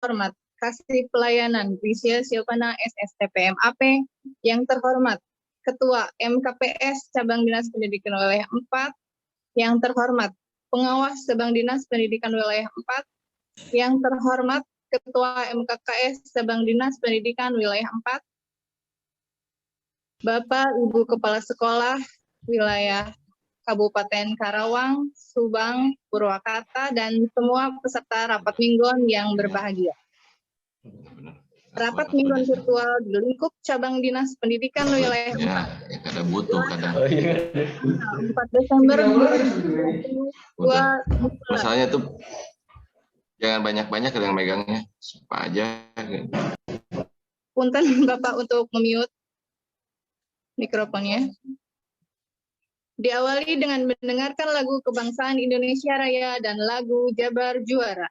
terhormat Kasih Pelayanan Grisya Siopana SSTPM AP, yang terhormat Ketua MKPS Cabang Dinas Pendidikan Wilayah 4, yang terhormat Pengawas Cabang Dinas Pendidikan Wilayah 4, yang terhormat Ketua MKKS Cabang Dinas Pendidikan Wilayah 4, Bapak Ibu Kepala Sekolah Wilayah Kabupaten Karawang, Subang, Purwakarta, dan semua peserta rapat mingguan yang berbahagia. Rapat mingguan virtual di lingkup Cabang Dinas Pendidikan Wilayah 4. Ya, kada butuh kadang. 4 Desember 2022. Masalahnya tuh jangan banyak-banyak yang megangnya, apa aja. Punten Bapak untuk memute mikrofonnya. Diawali dengan mendengarkan lagu Kebangsaan Indonesia Raya dan lagu Jabar Juara.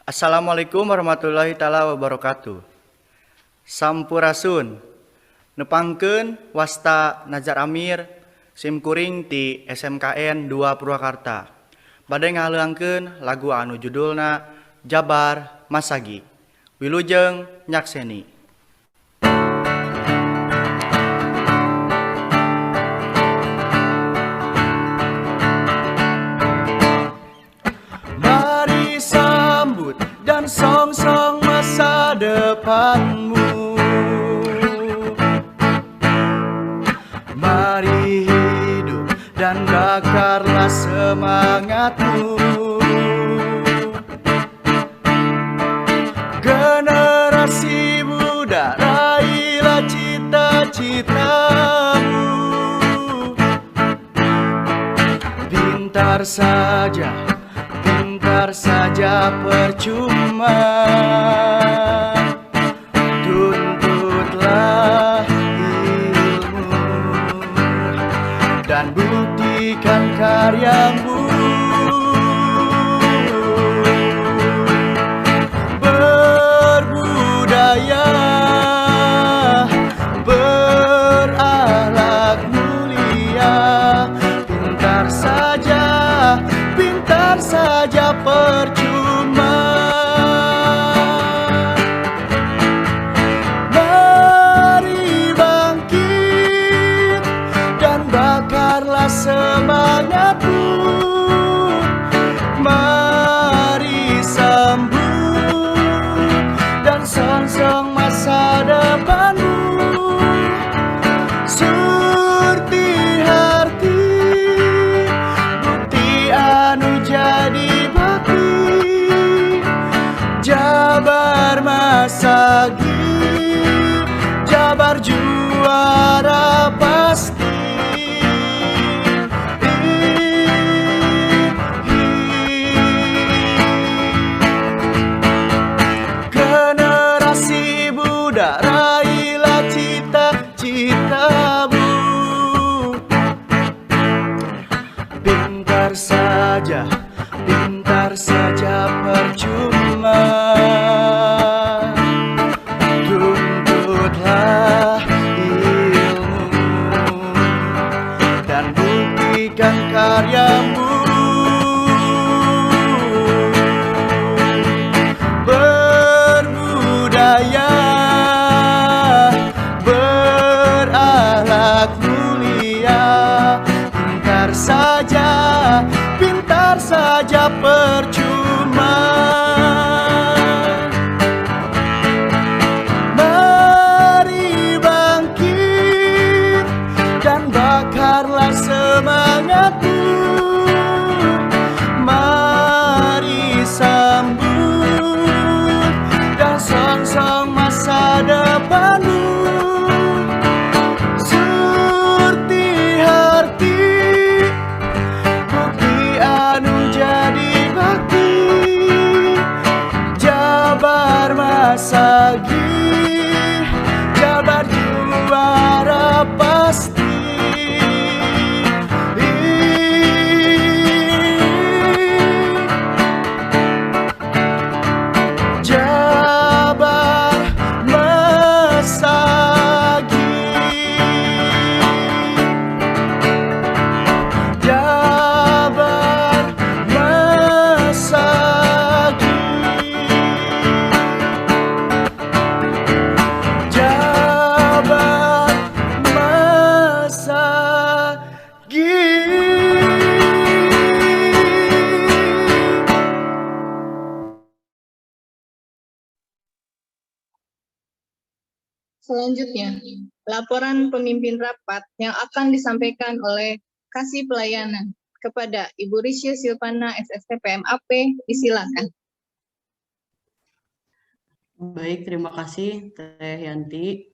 Assalamualaikum warahmatullahi taala wabarakatuh. Sampurasun. Nepangkeun wasta Nazar Amir simkuring ti SMKN 2 Purwakarta. Bade ngaleungkeun lagu anu judulna Jabar Masagi. Wilujeng nyakseni. Dan song-song masa depanmu, mari hidup dan bakarlah semangatmu. Generasi muda, raihlah cita-citamu. Pintar saja percuma, tuntutlah ilmu dan buktikan karyamu. Berbudaya, berakhlak mulia, pintar saja percuma. Mari bangkit dan bakarlah semangatmu. Mari sambut dan song-song masa depanmu. Surti harti bukti anu jadi baku. pintar saja percuma. Tuntutlah ilmumu dan buktikan karyamu. Berbudaya, berakhlak mulia, pintar saja percuma. Mari bangkit dan bakarlah semangatmu. Mari sambut dan songsong masa depanmu. Surti harti, bukti anu jadi bakti. Jabar Masagi, Jabar juara pasti. Jabar Masagi, Jabar Masagi, Jabar Masagi. Selanjutnya, laporan pemimpin rapat yang akan disampaikan oleh Kasih Pelayanan kepada Ibu Risya Silvana SSTPM AP, disilakan. Baik, terima kasih Teh Yanti.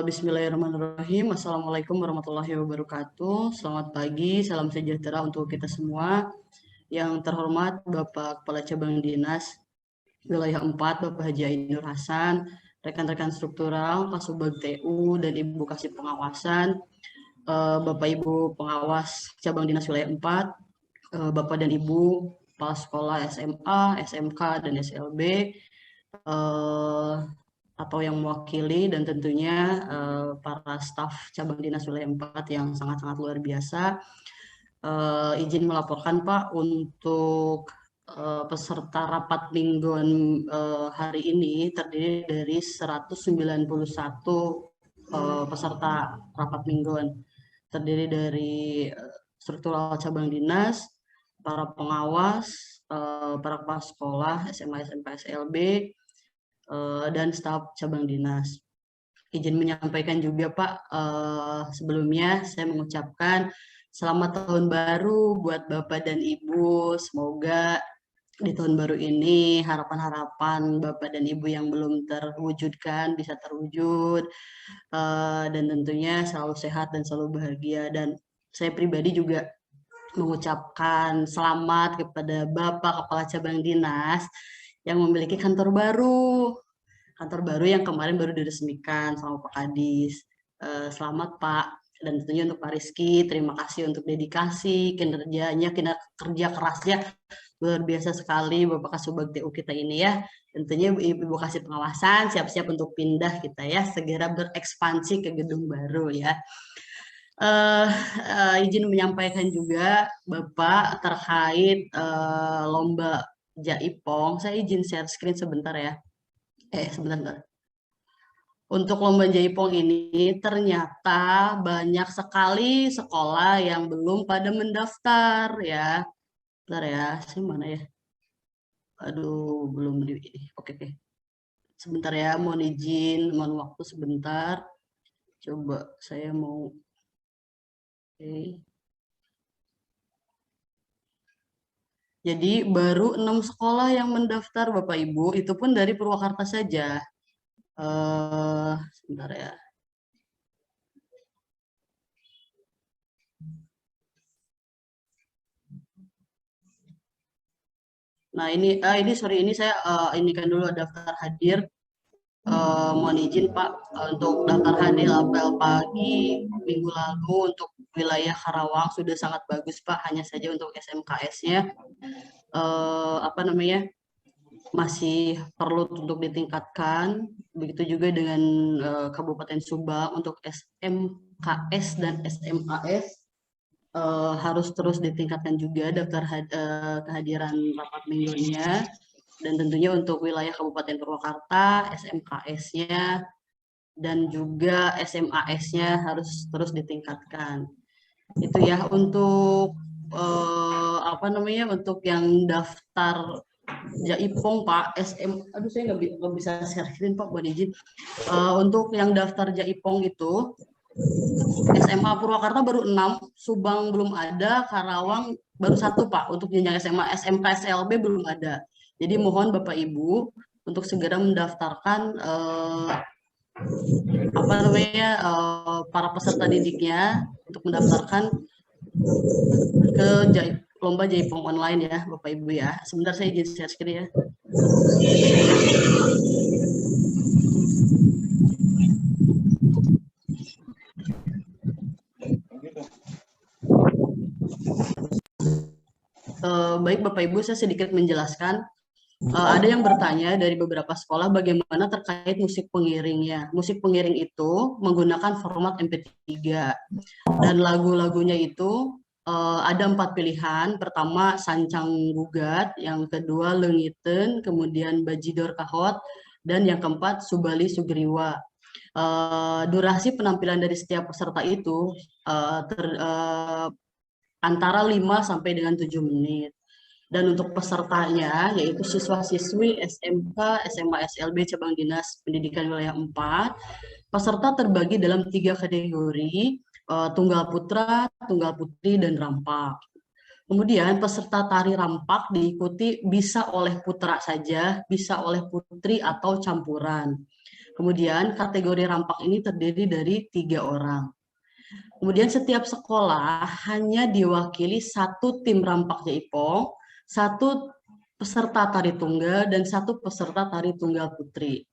Bismillahirrahmanirrahim. Assalamualaikum warahmatullahi wabarakatuh. Selamat pagi, salam sejahtera untuk kita semua. Yang terhormat Bapak Kepala Cabang Dinas Wilayah 4, Bapak Haji Ainur Hasan, rekan-rekan struktural, Kasubag TU, dan Ibu Kasih Pengawasan, Bapak Ibu Pengawas Cabang Dinas Wilayah 4, Bapak dan Ibu Kepala Sekolah SMA, SMK, dan SLB, atau yang mewakili, dan tentunya para staf Cabang Dinas Wilayah 4 yang sangat-sangat luar biasa. Izin melaporkan Pak, untuk peserta rapat mingguan hari ini terdiri dari 191 peserta rapat mingguan, terdiri dari struktural cabang dinas, para pengawas, para kepala sekolah SMA, SMP, SLB, dan staf cabang dinas. Izin menyampaikan juga Pak, sebelumnya saya mengucapkan selamat tahun baru buat Bapak dan Ibu. Semoga di tahun baru ini harapan-harapan Bapak dan Ibu yang belum terwujudkan bisa terwujud, dan tentunya selalu sehat dan selalu bahagia. Dan saya pribadi juga mengucapkan selamat kepada Bapak Kepala Cabang Dinas yang memiliki kantor baru yang kemarin baru diresmikan sama Pak Kadis. Selamat Pak. Dan tentunya untuk Pak Rizky, terima kasih untuk dedikasi, kinerjanya, kerja kerasnya luar biasa sekali Bapak Kasubag TU kita ini ya. Tentunya Ibu Kasih Pengawasan siap-siap untuk pindah kita ya, segera berekspansi ke gedung baru ya. Izin menyampaikan juga Bapak terkait lomba Jaipong. Saya izin share screen sebentar ya. Sebentar. Untuk lomba Jaipong ini ternyata banyak sekali sekolah yang belum pada mendaftar ya. Bentar ya, saya mana ya? Aduh, belum di ini. Oke. Sebentar ya, mohon izin, mohon waktu sebentar. Coba saya mau. Oke. Jadi baru 6 sekolah yang mendaftar Bapak Ibu, itu pun dari Purwakarta saja. Sebentar ya. Nah ini saya inikan dulu daftar hadir. Mohon izin Pak, untuk daftar hadir apel pagi minggu lalu untuk wilayah Karawang sudah sangat bagus Pak, hanya saja untuk SMKS-nya masih perlu untuk ditingkatkan. Begitu juga dengan Kabupaten Subang untuk SMKS dan SMAS harus terus ditingkatkan juga daftar kehadiran rapat minggunya. Dan tentunya untuk wilayah Kabupaten Purwakarta, SMKS-nya dan juga SMAS-nya harus terus ditingkatkan. Itu ya untuk untuk yang daftar Jaipong Pak aduh saya nggak bisa share screen Pak, mohon izin. Untuk yang daftar Jaipong itu SMA Purwakarta baru 6, Subang belum ada, Karawang baru 1 Pak. Untuk jenjang SMA, SMK, SLB belum ada. Jadi mohon Bapak Ibu untuk segera mendaftarkan para peserta didiknya untuk mendaftarkan ke lomba Jaipong online ya Bapak Ibu ya. Sebentar saya izin share screen ya. Baik Bapak Ibu, saya sedikit menjelaskan. Ada yang bertanya dari beberapa sekolah bagaimana terkait musik pengiringnya. Musik pengiring itu menggunakan format MP3 dan lagu-lagunya itu ada 4 pilihan. Pertama Sancang Gugat, yang kedua Leungiteun, kemudian Bajidor Kahot, dan yang keempat Subali Sugriwa. Durasi penampilan dari setiap peserta itu antara 5 sampai dengan 7 menit. Dan untuk pesertanya yaitu siswa-siswi SMK, SMA, SLB cabang dinas pendidikan wilayah 4. Peserta terbagi dalam 3 kategori, tunggal putra, tunggal putri, dan rampak. Kemudian peserta tari rampak diikuti bisa oleh putra saja, bisa oleh putri atau campuran. Kemudian kategori rampak ini terdiri dari 3 orang. Kemudian setiap sekolah hanya diwakili 1 tim rampak Jaipong, 1 peserta tari tunggal, dan 1 peserta tari tunggal putri.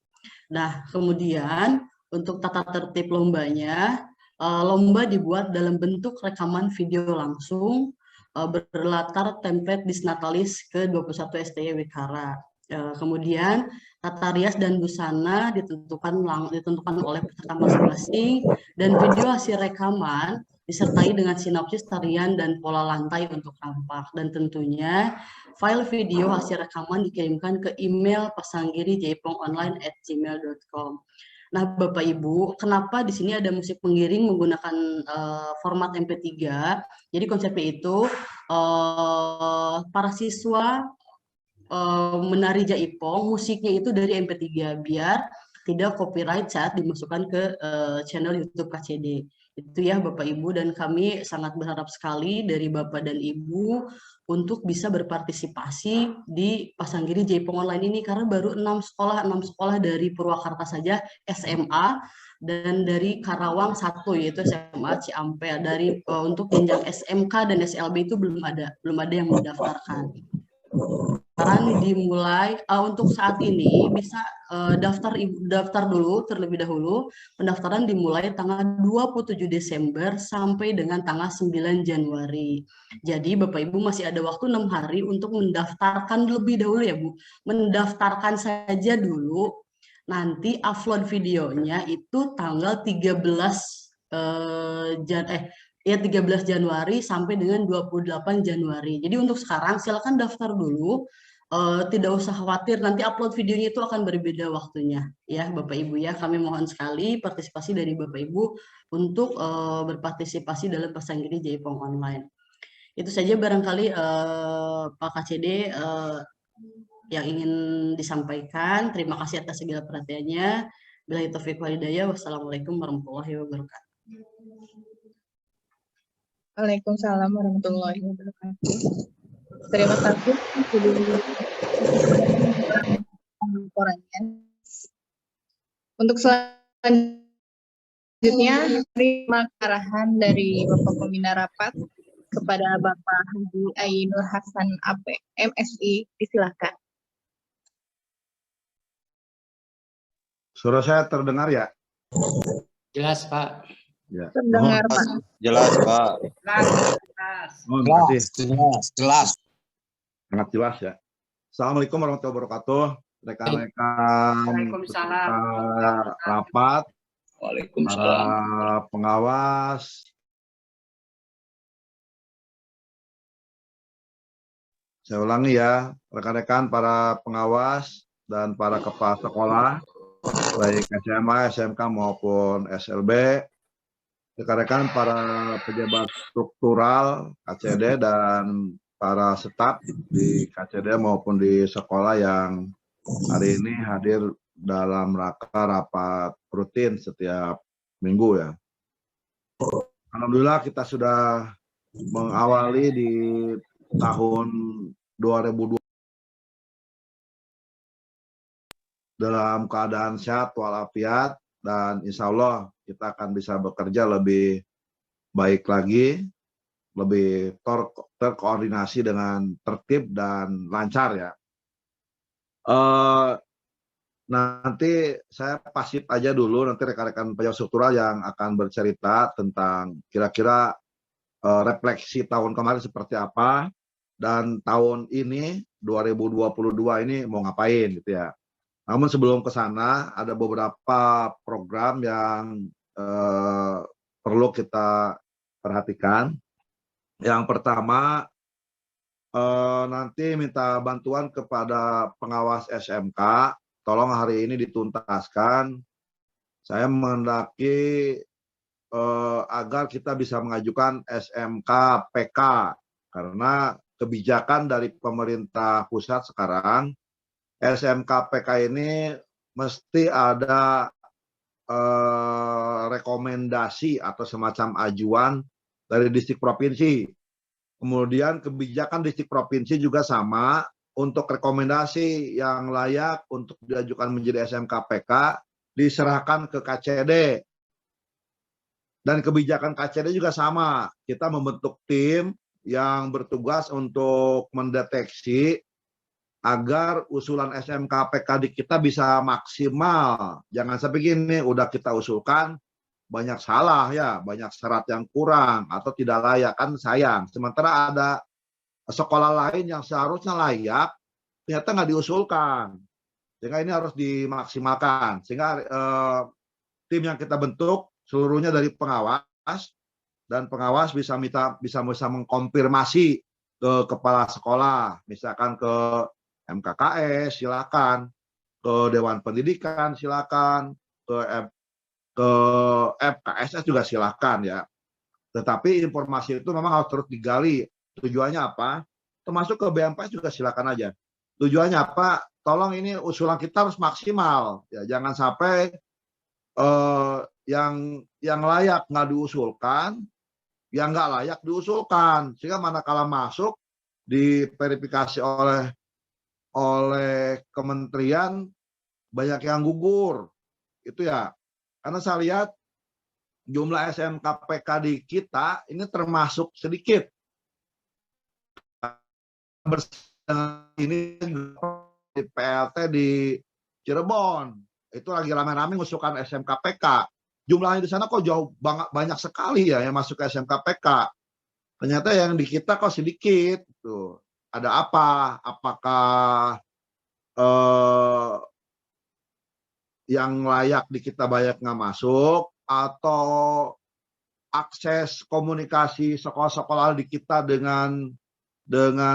Nah, kemudian untuk tata tertib lombanya, lomba dibuat dalam bentuk rekaman video langsung berlatar template Disnatalis ke-21 STY Wikara. Kemudian tata rias dan busana ditentukan oleh peserta masing-masing, dan video hasil rekaman disertai dengan sinopsis tarian dan pola lantai untuk rampak. Dan tentunya file video hasil rekaman dikirimkan ke email pasanggiri@jaipong.online@gmail.com. Nah, Bapak Ibu, kenapa di sini ada musik pengiring menggunakan format MP3? Jadi konsepnya itu para siswa menari Jaipong, musiknya itu dari MP3 biar tidak copyright saat dimasukkan ke channel YouTube KCD. Itu ya Bapak Ibu, dan kami sangat berharap sekali dari Bapak dan Ibu untuk bisa berpartisipasi di Pasanggiri Jaipong Online ini, karena baru 6 sekolah dari Purwakarta saja SMA, dan dari Karawang 1 yaitu SMA Ciampea. Dari untuk jenjang SMK dan SLB itu belum ada yang mendaftarkan. Pendaftaran dimulai untuk saat ini bisa daftar dulu terlebih dahulu. Pendaftaran dimulai tanggal 27 Desember sampai dengan tanggal 9 Januari. Jadi Bapak Ibu masih ada waktu 6 hari untuk mendaftarkan lebih dahulu ya Bu. Mendaftarkan saja dulu. Nanti upload videonya itu tanggal 13 Januari sampai dengan 28 Januari. Jadi untuk sekarang silakan daftar dulu, tidak usah khawatir nanti upload videonya itu akan berbeda waktunya ya Bapak Ibu ya. Kami mohon sekali partisipasi dari Bapak Ibu untuk berpartisipasi dalam Pasanggiri Jaipong Online. Itu saja barangkali Pak KCD yang ingin disampaikan. Terima kasih atas segala perhatiannya. Billahi taufiq wal hidayah. Wassalamualaikum warahmatullahi wabarakatuh. Waalaikumsalam warahmatullahi wabarakatuh. Terima kasih laporannya. Untuk selanjutnya, terima arahan dari Bapak Pembina Rapat kepada Bapak Haji Ainur Hasan AP, MSI, disilakan. Suara saya terdengar ya? Jelas, Pak. Ya. Terdengar, Pak. Jelas, Pak. Terima kasih. Jelas. sangat jelas ya. Assalamualaikum warahmatullahi wabarakatuh. Rekan-rekan peserta rapat, para pengawas, saya ulangi ya, rekan-rekan para pengawas dan para kepala sekolah, baik SMA, SMK maupun SLB, rekan-rekan para pejabat struktural KCD dan para staf di KCD maupun di sekolah yang hari ini hadir dalam rangka rapat rutin setiap minggu ya. Alhamdulillah kita sudah mengawali di tahun 2020 dalam keadaan sehat walafiat, dan insya Allah kita akan bisa bekerja lebih baik lagi, lebih terkoordinasi dengan tertib dan lancar ya. Nanti saya pasif aja dulu, nanti rekan-rekan pejabat struktural yang akan bercerita tentang kira-kira refleksi tahun kemarin seperti apa, dan tahun ini 2022 ini mau ngapain gitu ya. Namun sebelum ke sana ada beberapa program yang perlu kita perhatikan. Yang pertama nanti minta bantuan kepada pengawas SMK, tolong hari ini dituntaskan. Saya menghendaki agar kita bisa mengajukan SMK PK, karena kebijakan dari pemerintah pusat sekarang, SMK PK ini mesti ada rekomendasi atau semacam ajuan dari distrik provinsi. Kemudian kebijakan distrik provinsi juga sama, untuk rekomendasi yang layak untuk diajukan menjadi SMK PK diserahkan ke KCD. Dan kebijakan KCD juga sama, kita membentuk tim yang bertugas untuk mendeteksi agar usulan SMK PK di kita bisa maksimal. Jangan sampai gini, udah kita usulkan banyak salah ya, banyak syarat yang kurang atau tidak layak, kan sayang. Sementara ada sekolah lain yang seharusnya layak, ternyata nggak diusulkan. Sehingga ini harus dimaksimalkan. Sehingga tim yang kita bentuk seluruhnya dari pengawas, dan pengawas bisa mengkonfirmasi ke kepala sekolah, misalkan ke MKKS silakan, ke Dewan Pendidikan silakan, ke FKSS juga silakan ya. Tetapi informasi itu memang harus terus digali. Tujuannya apa? Termasuk ke BMPS juga silakan aja. Tujuannya apa? Tolong ini usulan kita harus maksimal ya, jangan sampai yang layak nggak diusulkan, yang nggak layak diusulkan, sehingga manakala masuk diverifikasi oleh kementerian banyak yang gugur itu ya. Karena saya lihat jumlah SMK PK di kita ini termasuk sedikit. Ini di PLT di Cirebon itu lagi rame-rame ngusulkan SMK PK. Jumlahnya di sana kok jauh banyak sekali ya yang masuk ke SMK PK. Ternyata yang di kita kok sedikit. Tuh. Ada apa? Apakah yang layak di kita banyak nggak masuk, atau akses komunikasi sekolah-sekolah di kita dengan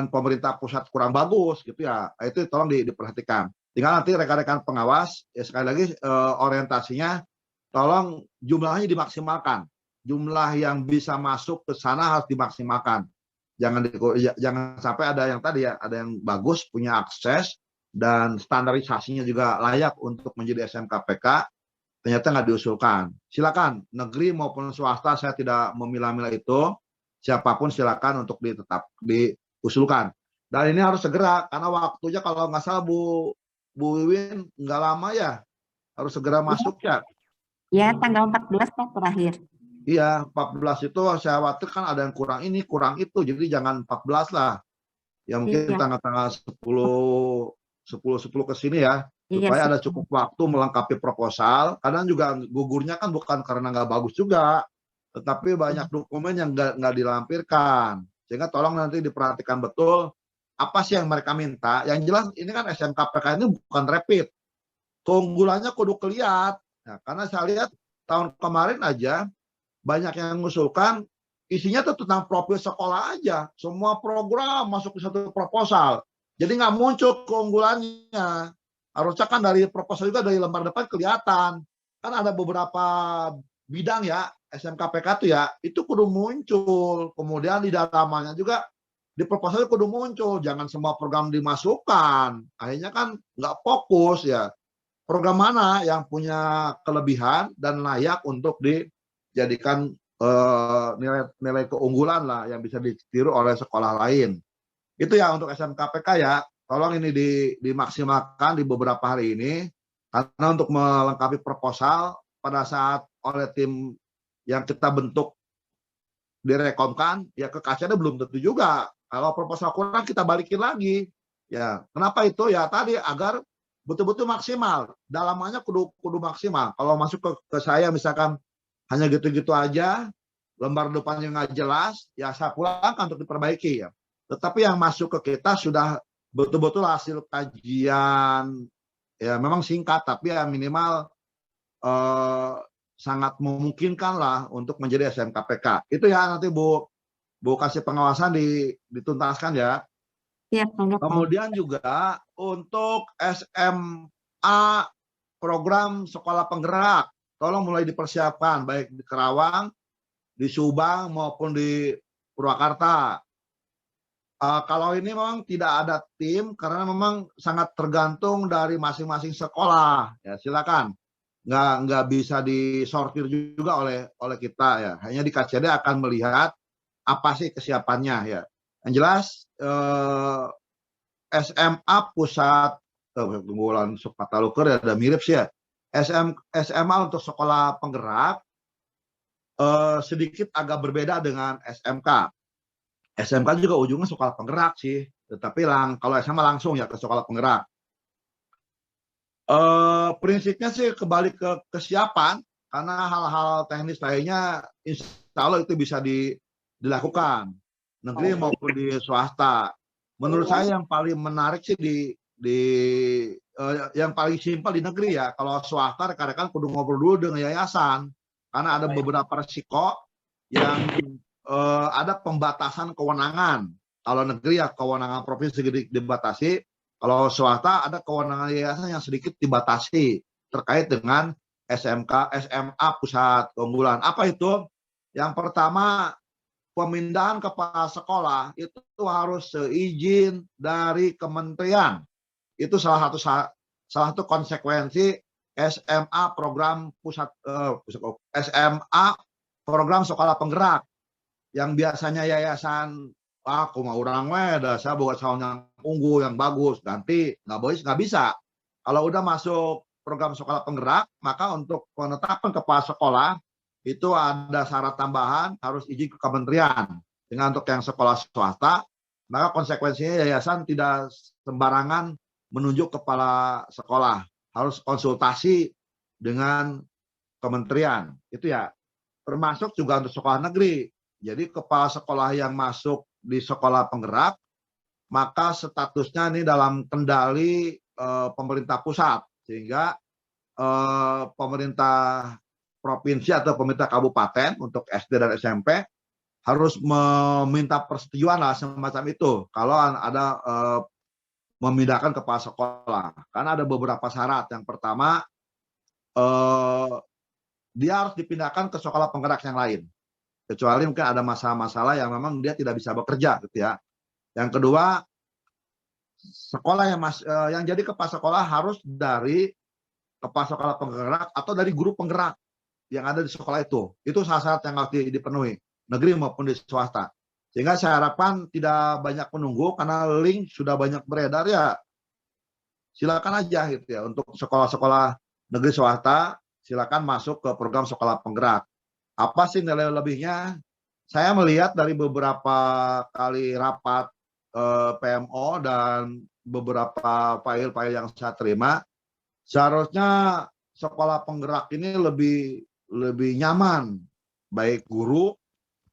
pemerintah pusat kurang bagus gitu ya. Itu tolong diperhatikan. Tinggal nanti rekan-rekan pengawas ya, sekali lagi orientasinya tolong jumlahnya dimaksimalkan. Jumlah yang bisa masuk ke sana harus dimaksimalkan. Jangan sampai ada yang tadi ya, ada yang bagus punya akses dan standarisasinya juga layak untuk menjadi SMK PK, ternyata nggak diusulkan. Silakan negeri maupun swasta, saya tidak memilah-milah itu, siapapun silakan untuk diusulkan. Dan ini harus segera, karena waktunya kalau nggak salah Bu Wiwin nggak lama ya, harus segera masuk ya. Ya, tanggal 14 Pak terakhir. Iya, 14 itu saya khawatir kan ada yang kurang ini, kurang itu, jadi jangan 14 lah. Ya mungkin tanggal-tanggal 10 ke sini ya, supaya ada cukup waktu melengkapi proposal. Kadang juga gugurnya kan bukan karena nggak bagus juga, tetapi banyak dokumen yang nggak dilampirkan. Sehingga tolong nanti diperhatikan betul apa sih yang mereka minta. Yang jelas ini kan SMKPK ini bukan rapid. Keunggulannya kudu kelihatan. Nah, karena saya lihat tahun kemarin aja banyak yang mengusulkan isinya tuh tentang profil sekolah aja. Semua program masuk ke satu proposal. Jadi nggak muncul keunggulannya. Harusnya kan dari proposal juga dari lembar depan kelihatan. Kan ada beberapa bidang ya SMKPK tuh ya, itu kudu muncul. Kemudian di dalamnya juga di proposal kudu muncul. Jangan semua program dimasukkan. Akhirnya kan nggak fokus ya. Program mana yang punya kelebihan dan layak untuk dijadikan nilai keunggulan lah yang bisa ditiru oleh sekolah lain. Itu ya untuk SMKPK ya. Tolong ini dimaksimalkan di beberapa hari ini karena untuk melengkapi proposal pada saat oleh tim yang kita bentuk direkomkan ya ke KCD belum tentu juga. Kalau proposal kurang kita balikin lagi. Ya, kenapa itu? Ya tadi agar betul-betul maksimal. Dalamannya kudu maksimal. Kalau masuk ke saya misalkan hanya gitu-gitu aja, lembar depannya nggak jelas, ya saya pulangkan untuk diperbaiki ya. Tetapi yang masuk ke kita sudah betul-betul hasil kajian, ya memang singkat, tapi ya minimal sangat memungkinkan lah untuk menjadi SMKPK. Itu ya nanti Bu kasih pengawasan dituntaskan ya. Siap, tanggap, Pak. Kemudian juga untuk SMA program sekolah penggerak, tolong mulai dipersiapkan baik di Kerawang, di Subang maupun di Purwakarta. Kalau ini memang tidak ada tim karena memang sangat tergantung dari masing-masing sekolah. Ya silakan, nggak bisa disortir juga oleh kita ya. Hanya di KCD akan melihat apa sih kesiapannya ya. Yang jelas SMA pusat unggulan Sukmataluker ya ada mirip sih ya. SMA untuk sekolah penggerak sedikit agak berbeda dengan SMK. SMK juga ujungnya sekolah penggerak sih, tetapi kalau SMA langsung ya ke sekolah penggerak. Prinsipnya sih kembali ke kesiapan, karena hal-hal teknis lainnya insya Allah itu bisa dilakukan, negeri maupun di swasta. Menurut saya yang paling menarik sih yang paling simpel di negeri ya. Kalau swasta rekan-rekan kudu ngobrol dulu dengan yayasan, karena ada beberapa resiko yang ada pembatasan kewenangan. Kalau negeri ya kewenangan provinsi dibatasi, kalau swasta ada kewenangan yayasan yang sedikit dibatasi terkait dengan SMA pusat keunggulan. Apa itu? Yang pertama, pemindahan kepala sekolah itu harus seizin dari kementerian. Itu salah satu konsekuensi SMA program SMA program sekolah penggerak. Yang biasanya yayasan aku mau orang saya buat calon yang unggul yang bagus ganti nggak bisa. Kalau udah masuk program sekolah penggerak, maka untuk penetapan kepala sekolah itu ada syarat tambahan harus izin ke kementerian. Dengan untuk yang sekolah swasta, maka konsekuensinya yayasan tidak sembarangan menunjuk kepala sekolah, harus konsultasi dengan kementerian. Itu ya, termasuk juga untuk sekolah negeri. Jadi kepala sekolah yang masuk di sekolah penggerak, maka statusnya ini dalam kendali pemerintah pusat, sehingga pemerintah provinsi atau pemerintah kabupaten untuk SD dan SMP harus meminta persetujuan lah semacam itu. Kalau ada memindahkan kepala sekolah, karena ada beberapa syarat. Yang pertama, dia harus dipindahkan ke sekolah penggerak yang lain. Kecuali mungkin ada masalah-masalah yang memang dia tidak bisa bekerja gitu ya. Yang kedua, sekolah yang jadi kepala sekolah harus dari kepala sekolah penggerak atau dari guru penggerak yang ada di sekolah itu. Itu syarat yang harus dipenuhi, negeri maupun di swasta. Sehingga saya harapkan tidak banyak menunggu karena link sudah banyak beredar ya. Silakan aja gitu ya untuk sekolah-sekolah negeri swasta, silakan masuk ke program sekolah penggerak. Apa sih nilai lebihnya? Saya melihat dari beberapa kali rapat PMO dan beberapa file-file yang saya terima, seharusnya sekolah penggerak ini lebih nyaman, baik guru,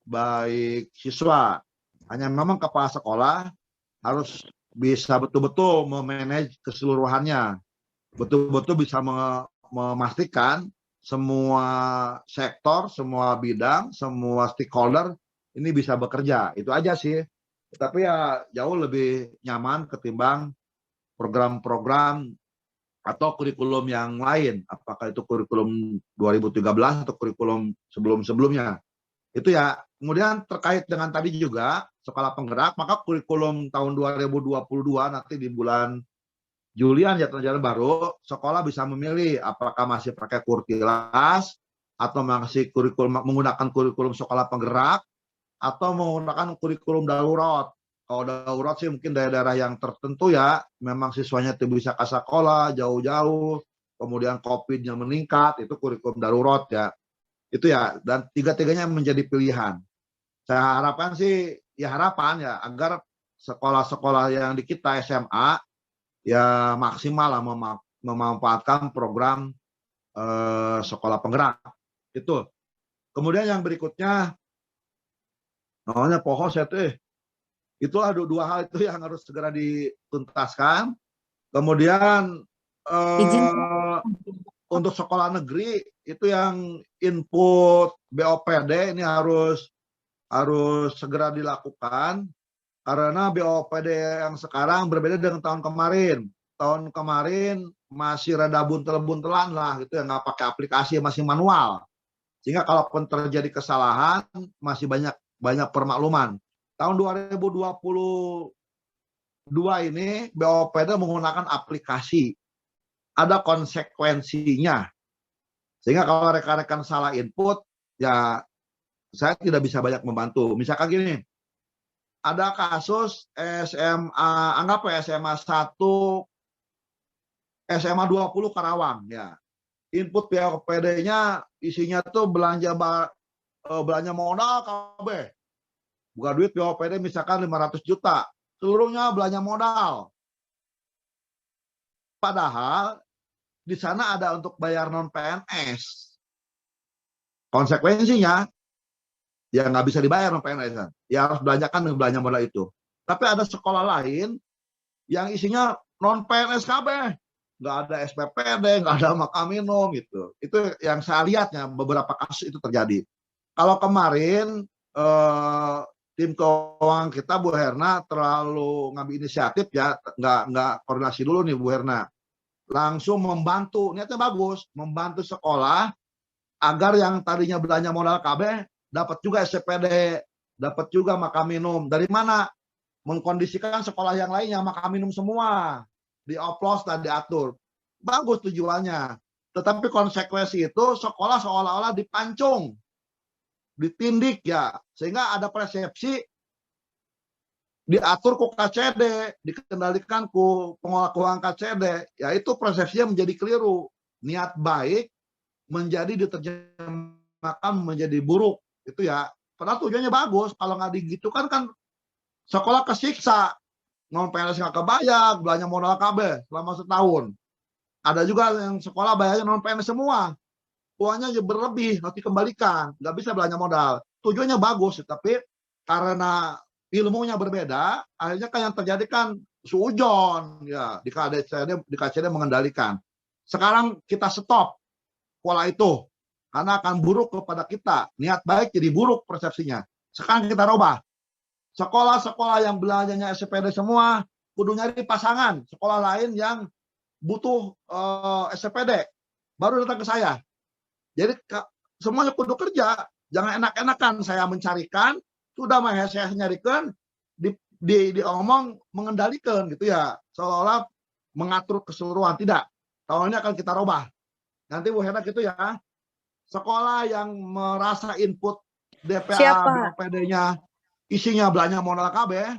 baik siswa. Hanya memang kepala sekolah harus bisa betul-betul memanage keseluruhannya, betul-betul bisa memastikan semua sektor, semua bidang, semua stakeholder ini bisa bekerja. Itu aja sih. Tapi ya jauh lebih nyaman ketimbang program-program atau kurikulum yang lain. Apakah itu kurikulum 2013 atau kurikulum sebelum-sebelumnya. Itu ya. Kemudian terkait dengan tadi juga sekolah penggerak, maka kurikulum tahun 2022 nanti di bulan Julian ya jalan baru, sekolah bisa memilih apakah masih pakai kurtilas atau masih kurikulum menggunakan kurikulum sekolah penggerak atau menggunakan kurikulum darurat. Kalau darurat sih mungkin daerah-daerah yang tertentu ya, memang siswanya itu bisa ke sekolah jauh-jauh, kemudian COVID-nya meningkat, itu kurikulum darurat ya. Itu ya, dan tiga-tiganya menjadi pilihan. Saya harapkan sih, ya harapan ya, agar sekolah-sekolah yang di kita SMA ya maksimal lah memanfaatkan program sekolah penggerak itu. Kemudian yang berikutnya namanya pohon itulah dua hal itu yang harus segera dituntaskan. Kemudian Izin. untuk sekolah negeri itu yang input BOPD ini harus segera dilakukan. Karena BOPD yang sekarang berbeda dengan tahun kemarin. Tahun kemarin masih rada buntel-buntelan lah, gitu ya, nggak pakai aplikasi, masih manual. Sehingga kalaupun terjadi kesalahan, masih banyak permakluman. Tahun 2022 ini BOPD menggunakan aplikasi. Ada konsekuensinya. Sehingga kalau rekan-rekan salah input, ya saya tidak bisa banyak membantu. Misalkan gini, ada kasus SMA, anggap ya SMA 1, SMA 20 Karawang ya. Input BOPD-nya isinya tuh belanja modal KB. Buka duit BOPD misalkan 500 juta. Seluruhnya belanja modal. Padahal di sana ada untuk bayar non PNS. Konsekuensinya ya nggak bisa dibayar non PNS. Ya harus belanjakan dengan belanja modal itu. Tapi ada sekolah lain yang isinya non PNS KB, nggak ada SPPD, nggak ada makan minum gitu. Itu yang saya lihatnya beberapa kasus itu terjadi. Kalau kemarin tim keuangan kita Bu Herna terlalu ngambil inisiatif ya, nggak koordinasi dulu nih Bu Herna, langsung membantu, niatnya bagus, membantu sekolah agar yang tadinya belanja modal KB dapat juga SPPD, dapat juga makan minum. Dari mana? Mengkondisikan sekolah yang lainnya makan minum semua, dioplos dan diatur. Bagus tujuannya. Tetapi konsekuensi itu sekolah seolah-olah dipancung, ditindik ya, sehingga ada persepsi diatur ku KCD, dikendalikan ku pengelola keuangan KCD, ya itu persepsinya menjadi keliru. Niat baik menjadi diterjemahkan menjadi buruk. Itu ya, padahal tujuannya bagus. Kalau nggak digitu kan sekolah kesiksa, non PNS nggak kebayar, belanja modal KB selama setahun. Ada juga yang sekolah bayarnya non PNS semua, uangnya berlebih harus dikembalikan, nggak bisa belanja modal. Tujuannya bagus, tapi karena ilmunya berbeda, akhirnya kan yang terjadi kan suujon ya di KCD mengendalikan. Sekarang kita stop pola itu. Karena akan buruk kepada kita. Niat baik jadi buruk persepsinya. Sekarang kita robah. Sekolah-sekolah yang belanjanya SPPD semua, kudu nyari pasangan. Sekolah lain yang butuh SPPD, baru datang ke saya. Jadi semuanya kudu kerja. Jangan enak-enakan saya mencarikan, sudah saya nyarikan, diomong mengendalikan gitu ya. Seolah-olah mengatur keseluruhan. Tidak. Tahun ini akan kita robah. Nanti Bu Hena gitu ya. Sekolah yang merasa input DPA BOPD-nya isinya belanja modal KB,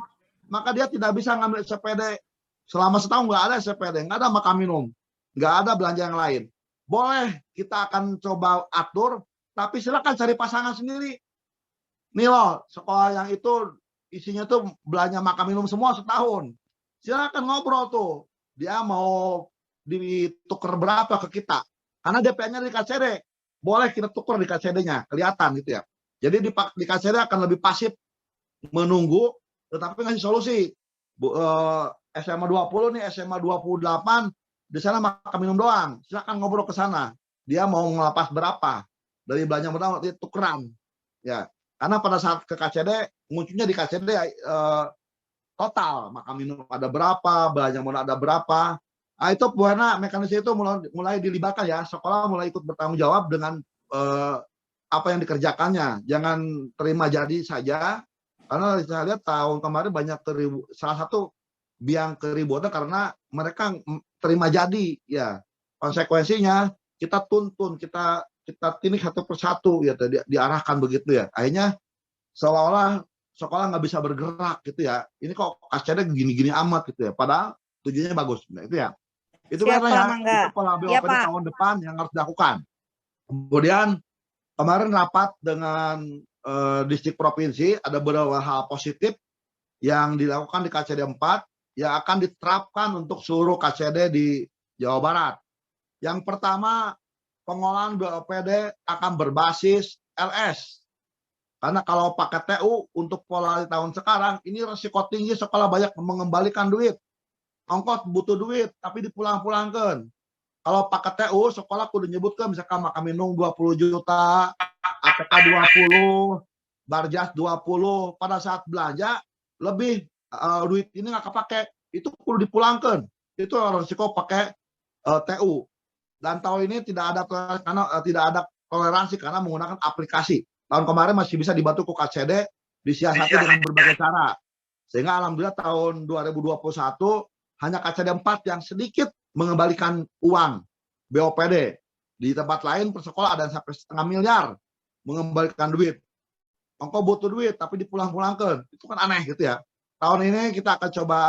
maka dia tidak bisa ngambil SPPD selama setahun. Nggak ada SPPD, nggak ada makan minum, nggak ada belanja yang lain. Boleh kita akan coba atur, tapi silakan cari pasangan sendiri. Nih loh, sekolah yang itu isinya tuh belanja makan minum semua setahun. Silakan ngobrol tuh, dia mau ditukar berapa ke kita, karena DP-nya di KCD. Boleh kita tukar di KCD-nya, kelihatan gitu ya. Jadi di KCD akan lebih pasif menunggu, tetapi ngasih solusi. SMA 20 nih, SMA 28 di sana makan minum doang. Silakan ngobrol ke sana. Dia mau ngelepas berapa dari belanja modal itu tukeran. Ya, karena pada saat ke KCD munculnya di KCD total makan minum ada berapa, belanja modal ada berapa. Nah, itu buana mekanisme itu mulai dilibatkan ya. Sekolah mulai ikut bertanggung jawab dengan apa yang dikerjakannya. Jangan terima jadi saja. Karena saya lihat tahun kemarin banyak salah satu biang keributan karena mereka terima jadi ya. Konsekuensinya kita tuntun, kita tindik satu persatu ya, diarahkan begitu ya. Akhirnya seolah-olah sekolah nggak bisa bergerak gitu ya. Ini kok KCD gini-gini amat gitu ya. Padahal tujuannya bagus. Nah, itu ya. Itu Siap, memang Pak ya. Mangga. Itu pola Iya, BOPD Pak. tahun depan yang harus dilakukan. Kemudian kemarin rapat dengan distrik provinsi, ada beberapa hal positif yang dilakukan di KCD 4 yang akan diterapkan untuk seluruh KCD di Jawa Barat. Yang pertama, pengolahan BOPD akan berbasis LS. Karena kalau pakai TU untuk pola di tahun sekarang, ini resiko tinggi sekolah banyak mengembalikan duit. Ongkos butuh duit, tapi dipulang-pulangkan. Kalau pakai TU, sekolah kudu nyebutkan misalkan makan minum 20 juta, APK 20, Barjas 20. Pada saat belanja, lebih duit ini nggak kepake. Itu kudu dipulangkan. Itu resiko pakai TU. Dan tahun ini tidak ada toleransi karena menggunakan aplikasi. Tahun kemarin masih bisa dibantu ke KCD, disiasati dengan berbagai cara. Sehingga alhamdulillah tahun 2021 hanya KCD 4 yang sedikit mengembalikan uang BOPD. Di tempat lain per sekolah ada yang sampai setengah miliar mengembalikan duit. Engkau butuh duit tapi dipulang-pulangkan. Itu kan aneh gitu ya. Tahun ini kita akan coba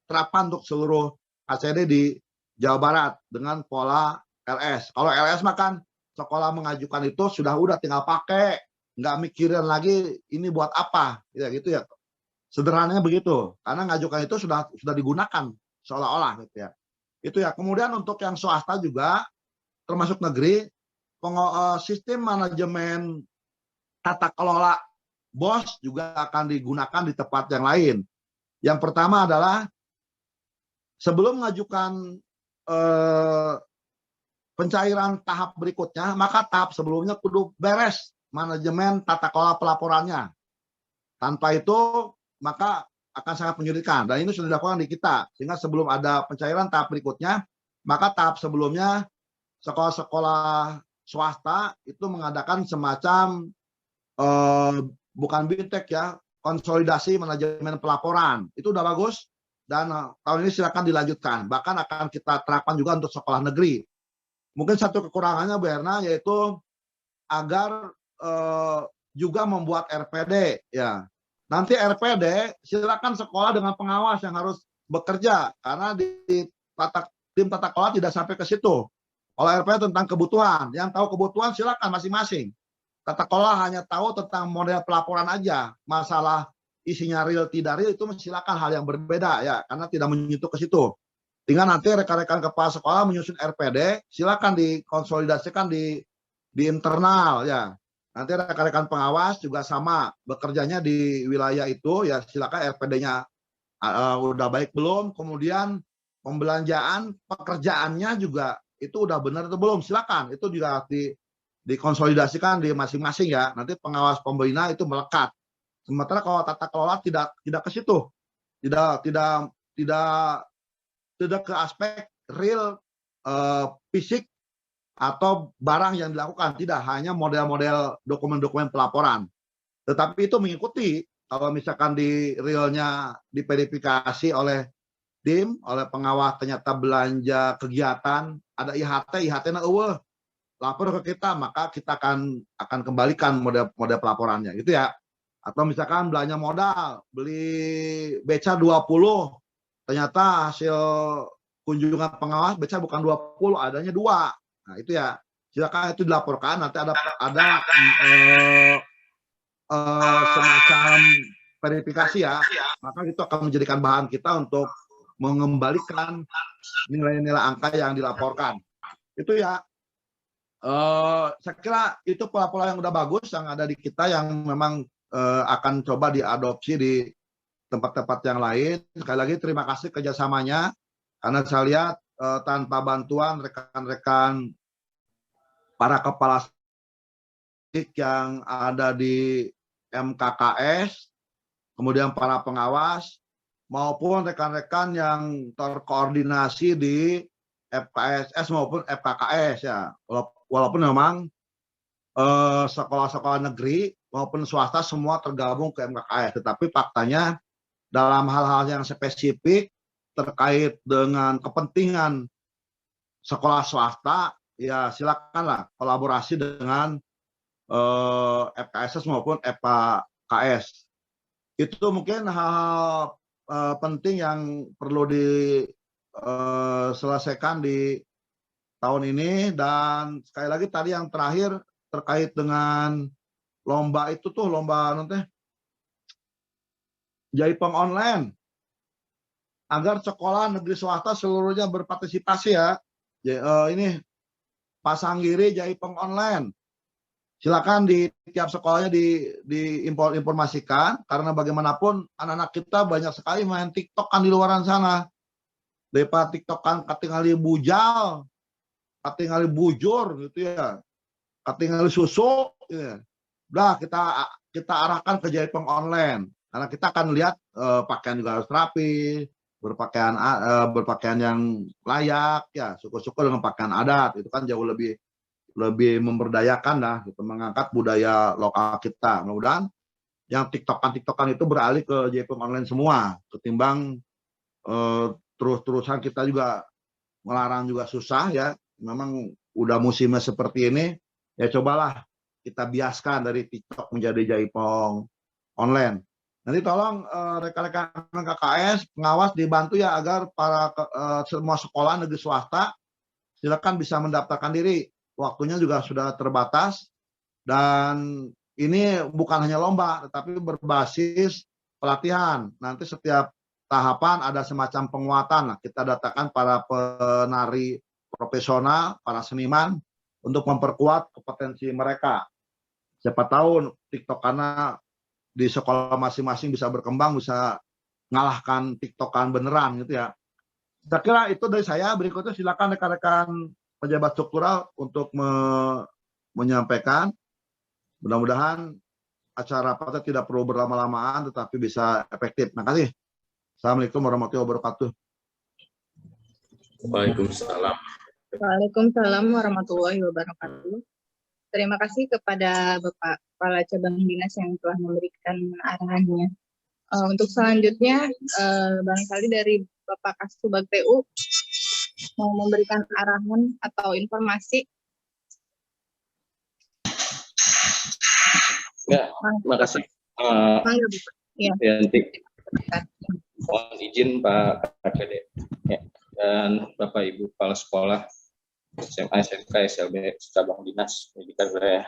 terapkan untuk seluruh KCD di Jawa Barat dengan pola LS. Kalau LS mah kan sekolah mengajukan itu sudah tinggal pakai, nggak mikirin lagi ini buat apa, ya gitu ya. Sederhananya begitu, karena ngajukan itu sudah digunakan seolah-olah gitu ya. Itu ya. Kemudian untuk yang swasta juga, termasuk negeri, sistem manajemen tata kelola BOS juga akan digunakan di tempat yang lain. Yang pertama adalah sebelum mengajukan pencairan tahap berikutnya, maka tahap sebelumnya kudu beres manajemen tata kelola pelaporannya. Tanpa itu, maka akan sangat menyulitkan. Dan ini sudah dilakukan di kita. Sehingga sebelum ada pencairan tahap berikutnya, maka tahap sebelumnya sekolah-sekolah swasta itu mengadakan semacam bukan bintek ya, konsolidasi manajemen pelaporan. Itu udah bagus. Dan tahun ini silakan dilanjutkan. Bahkan akan kita terapkan juga untuk sekolah negeri. Mungkin satu kekurangannya Bu Erna yaitu agar juga membuat RPD ya. Nanti RPD silakan sekolah dengan pengawas yang harus bekerja karena di tim tata kelola tidak sampai ke situ. Kalau RPD tentang kebutuhan, yang tahu kebutuhan silakan masing-masing. Tata kelola hanya tahu tentang model pelaporan aja. Masalah isinya real tidak real itu silakan hal yang berbeda ya karena tidak menyentuh ke situ. Tinggal nanti rekan-rekan kepala sekolah menyusun RPD, silakan dikonsolidasikan di internal ya. Nanti rekan-rekan pengawas juga sama bekerjanya di wilayah itu ya, silakan RPD-nya udah baik belum, kemudian pembelanjaan pekerjaannya juga itu udah benar atau belum, silakan itu juga dikonsolidasikan di masing-masing ya. Nanti pengawas pembina itu melekat. Sementara kalau tata kelola tidak ke situ, tidak ke aspek real fisik atau barang yang dilakukan, tidak hanya model-model dokumen-dokumen pelaporan. Tetapi itu mengikuti kalau misalkan di realnya diverifikasi oleh tim, oleh pengawas ternyata belanja kegiatan, ada IHT-nya lapor ke kita, maka kita akan kembalikan model pelaporannya gitu ya. Atau misalkan belanja modal, beli beca 20, ternyata hasil kunjungan pengawas beca bukan 20, adanya 2. Nah, itu ya. Silakan itu dilaporkan, nanti ada semacam verifikasi ya. Maka itu akan menjadikan bahan kita untuk mengembalikan nilai-nilai angka yang dilaporkan. Itu ya. Saya kira itu pola-pola yang udah bagus yang ada di kita yang memang akan coba diadopsi di tempat-tempat yang lain. Sekali lagi terima kasih kerjasamanya, karena saya lihat tanpa bantuan rekan-rekan para kepala yang ada di MKKS, kemudian para pengawas, maupun rekan-rekan yang terkoordinasi di FKSS maupun FKKS ya. Walaupun memang sekolah-sekolah negeri maupun swasta semua tergabung ke MKKS, tetapi faktanya dalam hal-hal yang spesifik terkait dengan kepentingan sekolah swasta, ya silakanlah kolaborasi dengan FKSS maupun FKKS. Itu mungkin hal-hal penting yang perlu diselesaikan di tahun ini. Dan sekali lagi tadi yang terakhir terkait dengan lomba itu tuh, lomba nanti Jaipong online, agar sekolah negeri swasta seluruhnya berpartisipasi ya. Ini Pasanggiri Jaipong online. Silakan di tiap sekolahnya diinformasikan, karena bagaimanapun anak-anak kita banyak sekali main TikTok kan di luaran sana. Daripada TikTok kan katingali bujal, katingali bujur gitu ya, katingali susu gitu. Udah kita arahkan ke Jaipong online, karena kita akan lihat pakaian juga harus rapi, berpakaian yang layak ya, syukur-syukur dengan pakaian adat itu kan jauh lebih memberdayakan lah, gitu, mengangkat budaya lokal kita. Mudah-mudahan yang TikTokan itu beralih ke Jaipong online semua, ketimbang terus-terusan kita juga melarang juga susah ya. Memang udah musimnya seperti ini, ya cobalah kita biaskan dari TikTok menjadi Jaipong online. Nanti tolong rekan-rekan KKS pengawas dibantu ya, agar para semua sekolah negeri swasta silakan bisa mendaftarkan diri. Waktunya juga sudah terbatas, dan ini bukan hanya lomba tetapi berbasis pelatihan. Nanti setiap tahapan ada semacam penguatan. Nah, kita datangkan para penari profesional, para seniman untuk memperkuat kompetensi mereka. Siapa tahu TikTok karena di sekolah masing-masing bisa berkembang, bisa ngalahkan TikTokan beneran gitu ya. Saya kira itu dari saya. Berikutnya silakan rekan-rekan pejabat struktural untuk menyampaikan. Mudah-mudahan acara kita tidak perlu berlama-lamaan tetapi bisa efektif. Terima kasih. Assalamualaikum warahmatullahi wabarakatuh. Waalaikumsalam. Waalaikumsalam warahmatullahi wabarakatuh. Terima kasih kepada Bapak Kepala Cabang Dinas yang telah memberikan arahannya. Untuk selanjutnya, barangkali dari Bapak Kasubag PU mau memberikan arahan atau informasi. Ya, terima kasih. Ya. Yanti. Mohon izin Pak KPD ya, dan Bapak Ibu Kepala Sekolah SMA SMK SLB Cabang Dinas Pendidikan Wilayah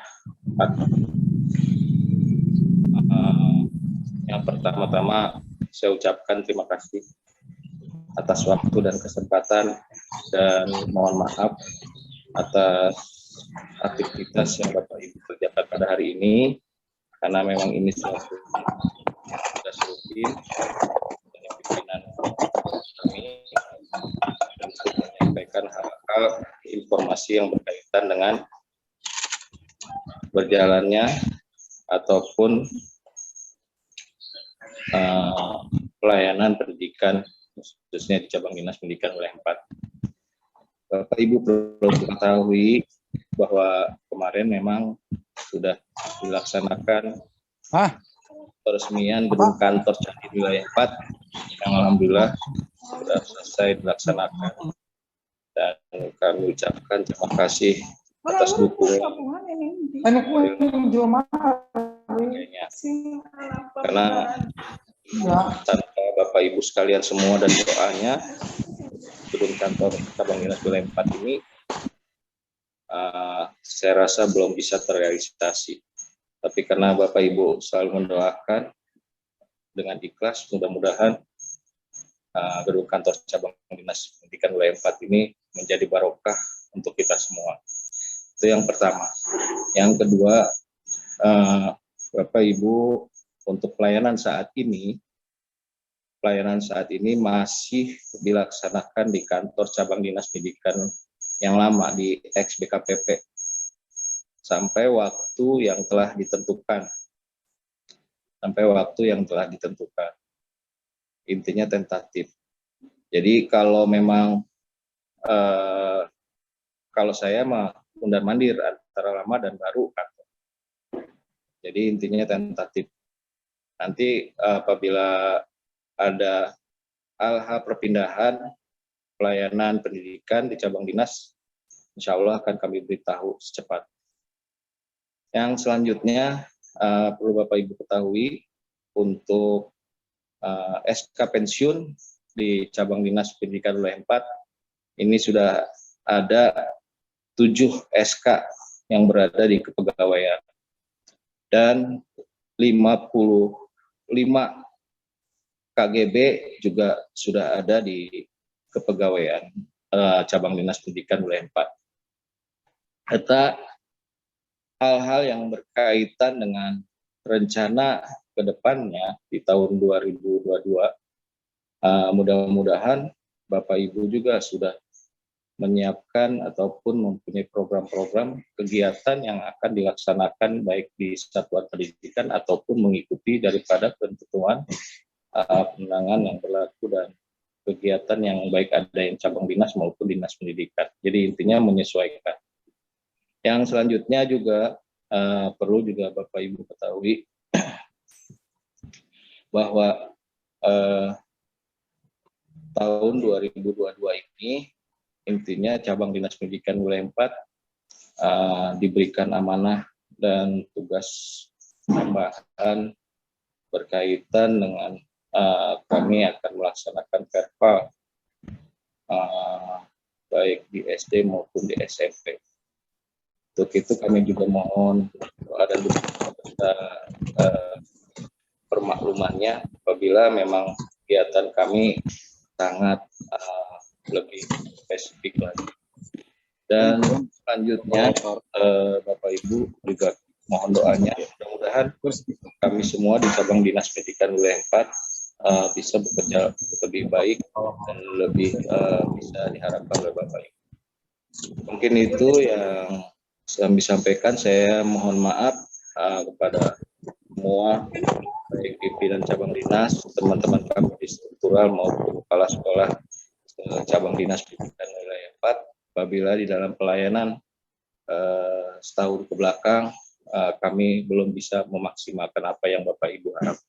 4. Yang pertama-tama saya ucapkan terima kasih atas waktu dan kesempatan, dan mohon maaf atas aktivitas yang Bapak Ibu kerjakan pada hari ini, karena memang ini suatu tugas rutin dari pimpinan kami untuk menyampaikan hal-hal informasi yang berkaitan dengan berjalannya ataupun pelayanan pendidikan khususnya di Cabang Dinas Pendidikan Wilayah 4. Bapak Ibu perlu mengetahui bahwa kemarin memang sudah dilaksanakan peresmian gedung kantor Candi Wilayah 4 yang alhamdulillah sudah selesai dilaksanakan, dan kami ucapkan terima kasih atas dukungan karena tanpa Bapak Ibu sekalian semua dan doanya, gedung kantor Cabang Dinas Wilayah 4 ini saya rasa belum bisa terrealisasi. Tapi karena Bapak Ibu selalu mendoakan dengan ikhlas, mudah-mudahan gedung kantor Cabang Dinas Pendidikan Wilayah 4 ini menjadi barokah untuk kita semua. Itu yang pertama. Yang kedua, Bapak Ibu, untuk pelayanan saat ini pelayanan saat ini masih dilaksanakan di kantor cabang dinas pendidikan yang lama di ex BKPP sampai waktu yang telah ditentukan. Intinya tentatif. Jadi kalau memang kalau saya mah mondar-mandir antara lama dan baru kan. Jadi intinya tentatif. Nanti apabila ada hal-hal perpindahan pelayanan pendidikan di cabang dinas, insya Allah akan kami beritahu secepatnya. Yang selanjutnya perlu Bapak Ibu ketahui untuk SK pensiun di cabang dinas pendidikan wilayah 4 ini sudah ada 7 SK yang berada di kepegawaian dan 55 KGB juga sudah ada di kepegawaian cabang dinas pendidikan wilayah 4. Serta hal-hal yang berkaitan dengan rencana ke depannya di tahun 2022, mudah-mudahan Bapak Ibu juga sudah menyiapkan ataupun mempunyai program-program kegiatan yang akan dilaksanakan baik di satuan pendidikan ataupun mengikuti daripada ketentuan penangan yang berlaku dan kegiatan yang baik ada yang cabang dinas maupun dinas pendidikan. Jadi intinya menyesuaikan. Yang selanjutnya juga perlu juga Bapak Ibu ketahui bahwa tahun 2022 ini intinya cabang dinas pendidikan wilayah 4 diberikan amanah dan tugas tambahan berkaitan dengan kami akan melaksanakan verbal baik di SD maupun di SMP. Untuk itu kami juga mohon doa dan dukungan permaklumannya apabila memang kegiatan kami sangat lebih spesifik lagi. Dan selanjutnya Bapak Ibu juga mohon doanya mudah-mudahan kami semua di cabang dinas pendidikan wilayah 4 bisa bekerja lebih baik dan lebih bisa diharapkan oleh Bapak Ibu. Mungkin itu yang saya disampaikan. Saya mohon maaf kepada semua baik pimpinan cabang dinas, teman-teman kami di struktural maupun kepala sekolah cabang dinas pendidikan wilayah 4 apabila di dalam pelayanan setahun ke belakang kami belum bisa memaksimalkan apa yang Bapak Ibu harap.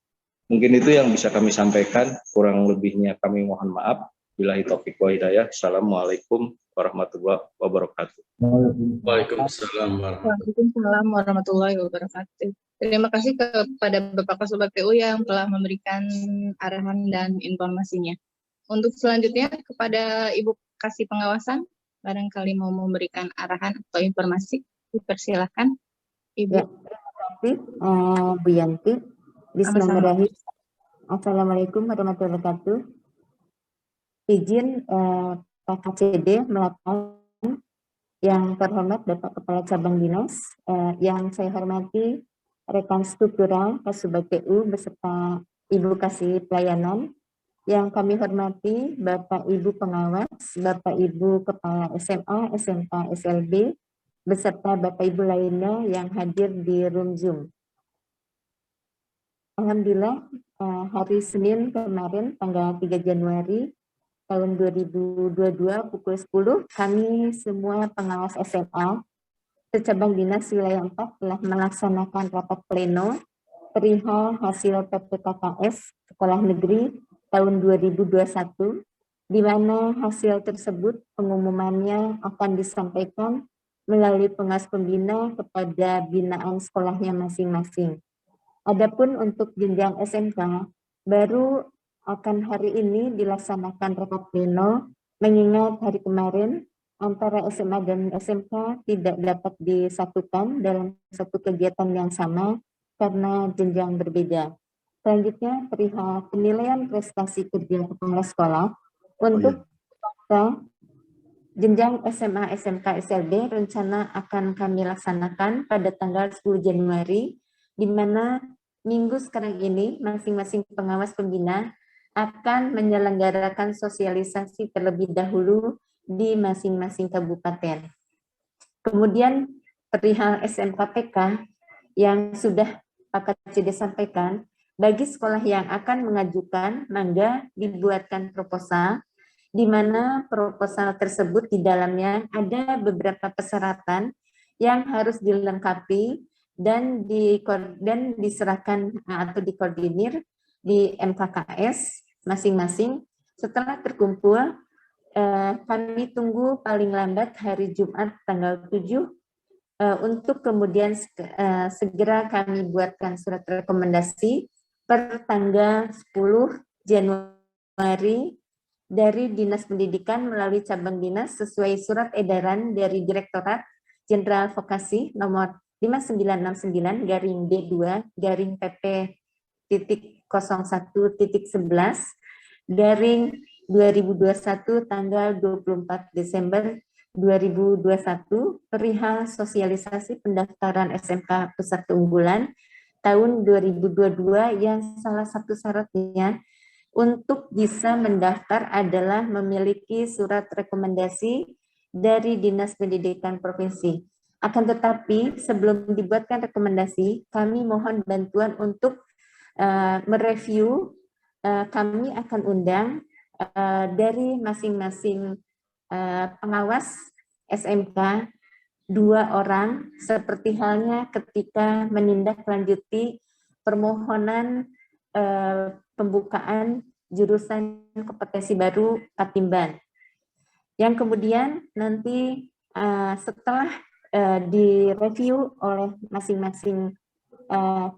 Mungkin itu yang bisa kami sampaikan, kurang lebihnya kami mohon maaf. Billahi taufiq wa hidayah. Assalamualaikum warahmatullahi wabarakatuh. Waalaikumsalam Waalaikumsalam warahmatullahi wabarakatuh. Terima kasih kepada Bapak Kasubag TU yang telah memberikan arahan dan informasinya. Untuk selanjutnya kepada Ibu Kasih Pengawasan, barangkali mau memberikan arahan atau informasi, dipersilakan Ibu. Ya, terima kasih Bu Yanti. Bismillahirrahmanirrahim. Assalamualaikum warahmatullahi wabarakatuh. Izin Pak KCD melakukan yang terhormat Bapak Kepala Cabang Dinas, yang saya hormati rekan struktural Kasubag TU beserta Ibu Kasih Pelayanan, yang kami hormati Bapak Ibu Pengawas, Bapak Ibu Kepala SMA, SMK, SLB, beserta Bapak Ibu lainnya yang hadir di room Zoom. Alhamdulillah, hari Senin kemarin tanggal 3 Januari tahun 2022 pukul 10, kami semua pengawas SMA secabang dinas wilayah 4 telah melaksanakan rapat pleno perihal hasil PPKKS Sekolah Negeri tahun 2021, di mana hasil tersebut pengumumannya akan disampaikan melalui pengawas pembina kepada binaan sekolahnya masing-masing. Adapun untuk jenjang SMK, baru akan hari ini dilaksanakan rapat pleno, mengingat hari kemarin antara SMA dan SMK tidak dapat disatukan dalam satu kegiatan yang sama karena jenjang berbeda. Selanjutnya perihal penilaian prestasi kerja kepala sekolah untuk jenjang SMA, SMK, SLB rencana akan kami laksanakan pada tanggal 10 Januari, di mana minggu sekarang ini masing-masing pengawas pembina akan menyelenggarakan sosialisasi terlebih dahulu di masing-masing kabupaten. Kemudian perihal SMKPK yang sudah Pak KCD sampaikan, bagi sekolah yang akan mengajukan, mangga dibuatkan proposal, di mana proposal tersebut di dalamnya ada beberapa persyaratan yang harus dilengkapi dan diserahkan atau dikoordinir di MKKS masing-masing. Setelah terkumpul, kami tunggu paling lambat hari Jumat tanggal 7 untuk kemudian segera kami buatkan surat rekomendasi per tanggal 10 Januari dari Dinas Pendidikan melalui cabang dinas sesuai surat edaran dari Direktorat Jenderal Vokasi nomor 5992-DD2-PP.01.11/2021 tanggal 24 Desember 2021 perihal sosialisasi pendaftaran SMK Pusat Keunggulan tahun 2022 yang salah satu syaratnya untuk bisa mendaftar adalah memiliki surat rekomendasi dari Dinas Pendidikan Provinsi. Akan tetapi sebelum dibuatkan rekomendasi, kami mohon bantuan untuk mereview. Kami akan undang dari masing-masing pengawas SMK 2 orang, seperti halnya ketika menindaklanjuti permohonan pembukaan jurusan kompetensi baru Patimban. Yang kemudian nanti setelah direview oleh masing-masing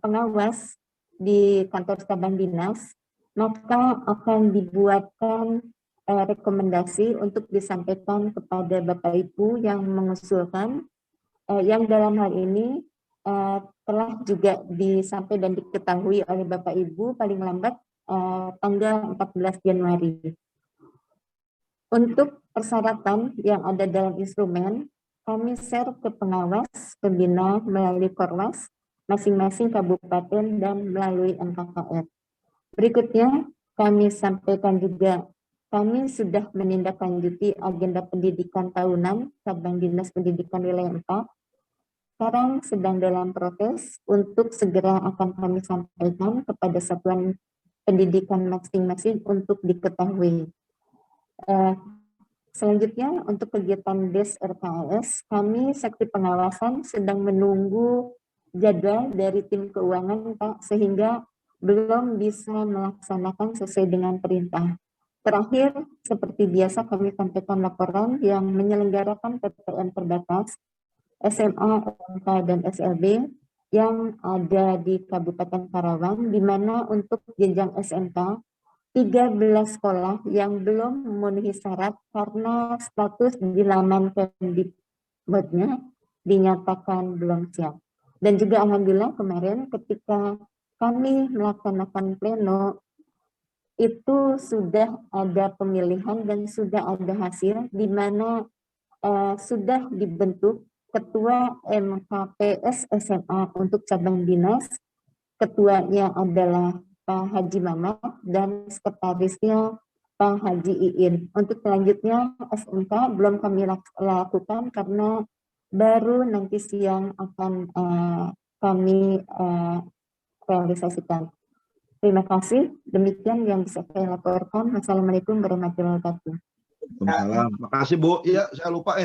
pengawas di kantor cabang dinas, maka akan dibuatkan rekomendasi untuk disampaikan kepada Bapak Ibu yang mengusulkan, yang dalam hal ini telah juga disampaikan dan diketahui oleh Bapak Ibu paling lambat tanggal 14 Januari. Untuk persyaratan yang ada dalam instrumen, kami share ke pengawas, pembina melalui Korwas, masing-masing kabupaten dan melalui MKKR. Berikutnya, kami sampaikan juga, kami sudah menindaklanjuti agenda pendidikan tahunan cabang Dinas Pendidikan Wilayah 4. Sekarang sedang dalam proses untuk segera akan kami sampaikan kepada satuan pendidikan masing-masing untuk diketahui. Selanjutnya untuk kegiatan DES RKLS, kami Seksi Pengawasan sedang menunggu jadwal dari tim keuangan Pak, sehingga belum bisa melaksanakan sesuai dengan perintah. Terakhir, seperti biasa kami sampaikan laporan yang menyelenggarakan PTN terbatas SMA, SMK, dan SLB yang ada di Kabupaten Karawang, di mana untuk jenjang SMK 13 sekolah yang belum memenuhi syarat karena status di laman Kemdikbudnya dinyatakan belum siap. Dan juga alhamdulillah kemarin ketika kami melaksanakan pleno itu sudah ada pemilihan dan sudah ada hasil di mana sudah dibentuk Ketua MKPS SMA untuk cabang dinas. Ketuanya adalah Pak Haji Mamat dan sekretarisnya Pak Haji Iin. Untuk selanjutnya SMK belum kami lakukan karena baru nanti siang akan kami realisasikan. Terima kasih. Demikian yang bisa saya laporkan. Wassalamualaikum warahmatullahi wabarakatuh. Waalaikumsalam. Terima kasih Bu. Iya, saya lupa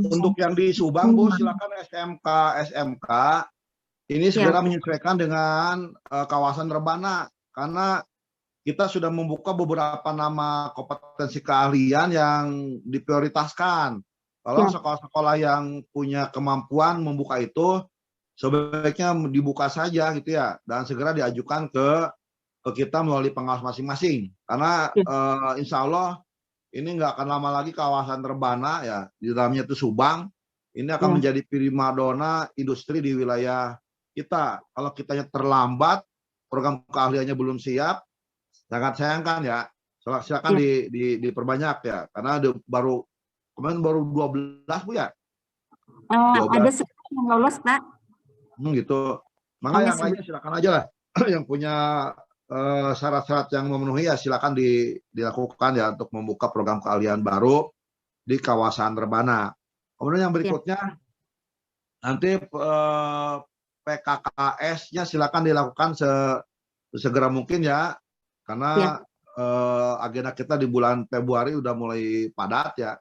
untuk yang di Subang Bu, silakan SMK ini segera menyesuaikan dengan kawasan Rebana, karena kita sudah membuka beberapa nama kompetensi keahlian yang diprioritaskan. Kalau sekolah-sekolah yang punya kemampuan membuka itu, sebaiknya dibuka saja gitu ya, dan segera diajukan ke kita melalui pengawas masing-masing. Karena insya Allah ini nggak akan lama lagi kawasan Rebana ya, di dalamnya itu Subang, ini akan menjadi primadona industri di wilayah kita. Kalau kitanya terlambat, program keahliannya belum siap, sangat sayangkan ya. Silakan diperbanyak ya, karena kemarin baru 12 Bu ya. 12. Ada 10 yang lolos Pak. Gitu. Maka yang lainnya silakan aja lah yang punya syarat-syarat yang memenuhi ya silakan dilakukan ya untuk membuka program keahlian baru di kawasan Rebana. Kemudian yang berikutnya nanti PKKS-nya silakan dilakukan segera mungkin ya, karena agenda kita di bulan Februari udah mulai padat ya,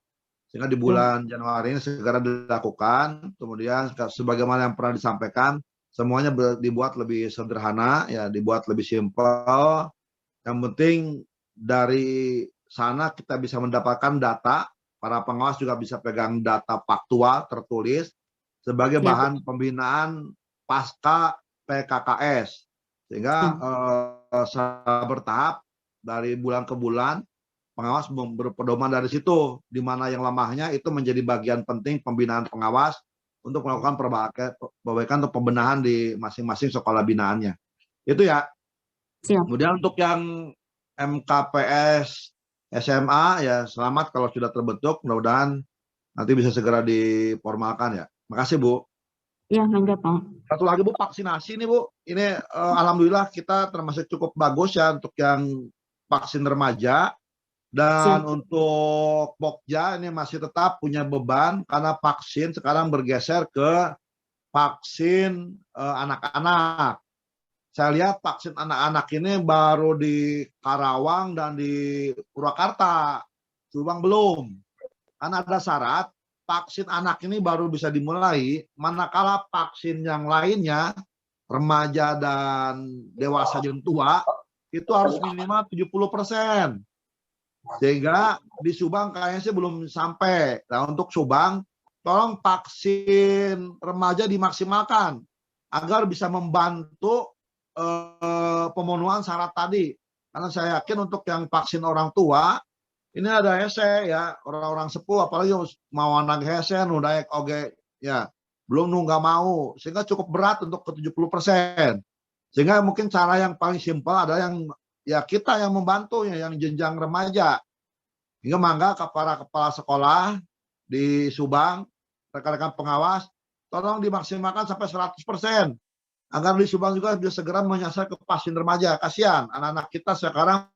sehingga di bulan Januari ini segera dilakukan. Kemudian sebagaimana yang pernah disampaikan, semuanya dibuat lebih sederhana ya, dibuat lebih simpel. Yang penting dari sana kita bisa mendapatkan data, para pengawas juga bisa pegang data faktual tertulis sebagai bahan pembinaan pasca PKKS, sehingga secara bertahap dari bulan ke bulan pengawas berpedoman dari situ, di mana yang lemahnya itu menjadi bagian penting pembinaan pengawas untuk melakukan perbaikan atau pembenahan di masing-masing sekolah binaannya. Itu ya. Kemudian untuk yang MKPS SMA ya selamat kalau sudah terbentuk, mudah-mudahan nanti bisa segera diformalkan ya. Makasih Bu. Ya, mangga Pak. Satu lagi Bu, vaksinasi nih Bu. Ini alhamdulillah kita termasuk cukup bagus ya untuk yang vaksin remaja. Dan untuk Pokja ini masih tetap punya beban karena vaksin sekarang bergeser ke vaksin anak-anak. Saya lihat vaksin anak-anak ini baru di Karawang dan di Purwakarta, Subang belum. Karena ada syarat, vaksin anak ini baru bisa dimulai, manakala vaksin yang lainnya, remaja dan dewasa dan tua, itu harus minimal 70%. Sehingga di Subang kayaknya sih belum sampai. Nah untuk Subang, tolong vaksin remaja dimaksimalkan agar bisa membantu pemenuhan syarat tadi. Karena saya yakin untuk yang vaksin orang tua, ini ada hese ya, orang-orang sepuh, apalagi mau anak hese, nudaek oge, ya belum nggak mau, sehingga cukup berat untuk ke 70%. Sehingga mungkin cara yang paling simpel ada yang ya kita yang membantu ya, yang jenjang remaja. Hingga mangga ke para kepala sekolah di Subang, rekan-rekan pengawas, tolong dimaksimalkan sampai 100%. Agar di Subang juga bisa segera menyasar ke vaksin remaja. Kasihan anak-anak kita sekarang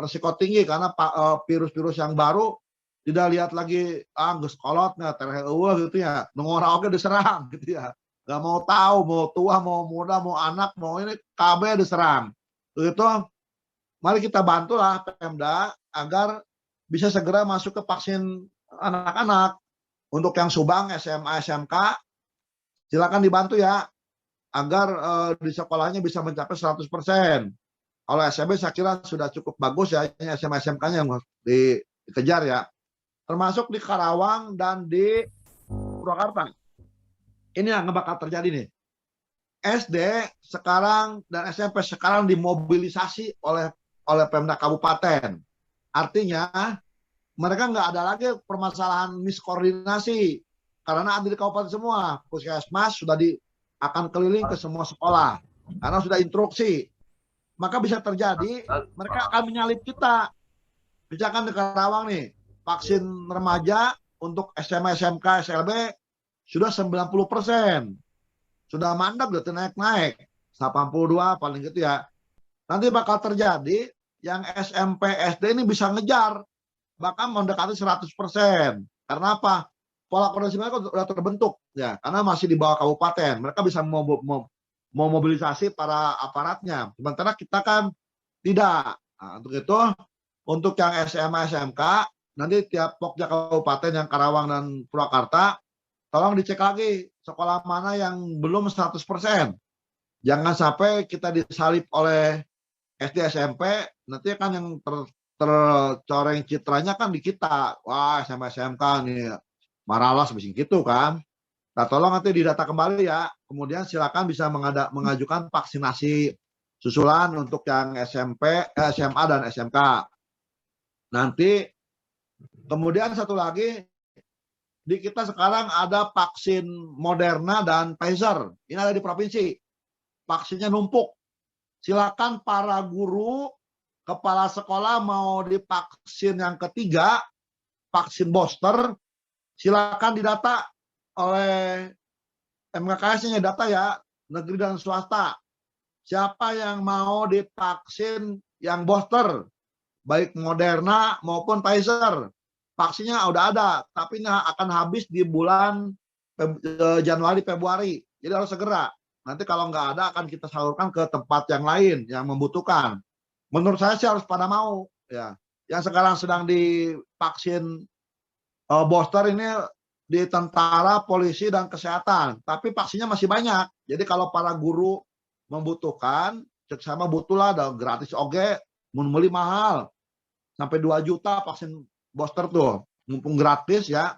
resiko tinggi karena virus-virus yang baru tidak lihat lagi geus kolotnya terhe gitu ya. Nungora oke diserang gitu ya. Gak mau tahu mau tua, mau muda, mau anak, mau ini KB diserang. Begitu, mari kita bantulah Pemda agar bisa segera masuk ke vaksin anak-anak. Untuk yang Subang, SMA, SMK, silakan dibantu ya, agar di sekolahnya bisa mencapai 100%. Kalau SMP saya kira sudah cukup bagus ya, ini SMA, SMK-nya yang dikejar ya. Termasuk di Karawang dan di Purwakarta. Ini yang bakal terjadi nih. SD sekarang dan SMP sekarang dimobilisasi oleh Pemda Kabupaten. Artinya mereka nggak ada lagi permasalahan miskoordinasi karena ada di kabupaten semua. Puskesmas sudah akan keliling ke semua sekolah karena sudah instruksi. Maka bisa terjadi mereka akan menyalip kita. Misalkan di Karawang nih, vaksin remaja untuk SMA, SMK, SLB sudah 90%. Sudah mandap, udah naik-naik. 82 paling gitu ya. Nanti bakal terjadi yang SMP, SD ini bisa ngejar. Bahkan mendekati 100%. Karena apa? Pola koordinasi mereka sudah terbentuk. Ya, karena masih di bawah kabupaten. Mereka bisa memobilisasi para aparatnya. Sementara kita kan tidak. Nah, untuk itu, untuk yang SMA, SMK, nanti tiap Pokja Kabupaten yang Karawang dan Purwakarta, tolong dicek lagi sekolah mana yang belum 100%. Jangan sampai kita disalip oleh SD SMP, nanti kan yang tercoreng citranya kan di kita. Wah, SMA SMK nih maralas bising gitu kan. Nah, tolong nanti didata kembali ya. Kemudian silakan bisa mengajukan vaksinasi susulan untuk yang SMP, SMA dan SMK. Nanti kemudian satu lagi, di kita sekarang ada vaksin Moderna dan Pfizer. Ini ada di provinsi. Vaksinnya numpuk. Silakan para guru, kepala sekolah mau divaksin yang ketiga, vaksin booster, silakan didata oleh MKKS-nya data ya, negeri dan swasta. siapa yang mau divaksin yang booster, baik Moderna maupun Pfizer. Vaksinnya udah ada, tapi akan habis di bulan Januari Februari. Jadi harus segera. Nanti kalau nggak ada akan kita salurkan ke tempat yang lain yang membutuhkan. Menurut saya sih harus pada mau ya. Yang sekarang sedang divaksin booster ini di tentara, polisi, dan kesehatan. Tapi vaksinnya masih banyak. Jadi kalau para guru membutuhkan, sama butuhlah ada gratis oge, membeli mahal. Sampai 2 juta vaksin booster tuh. Mumpung gratis ya.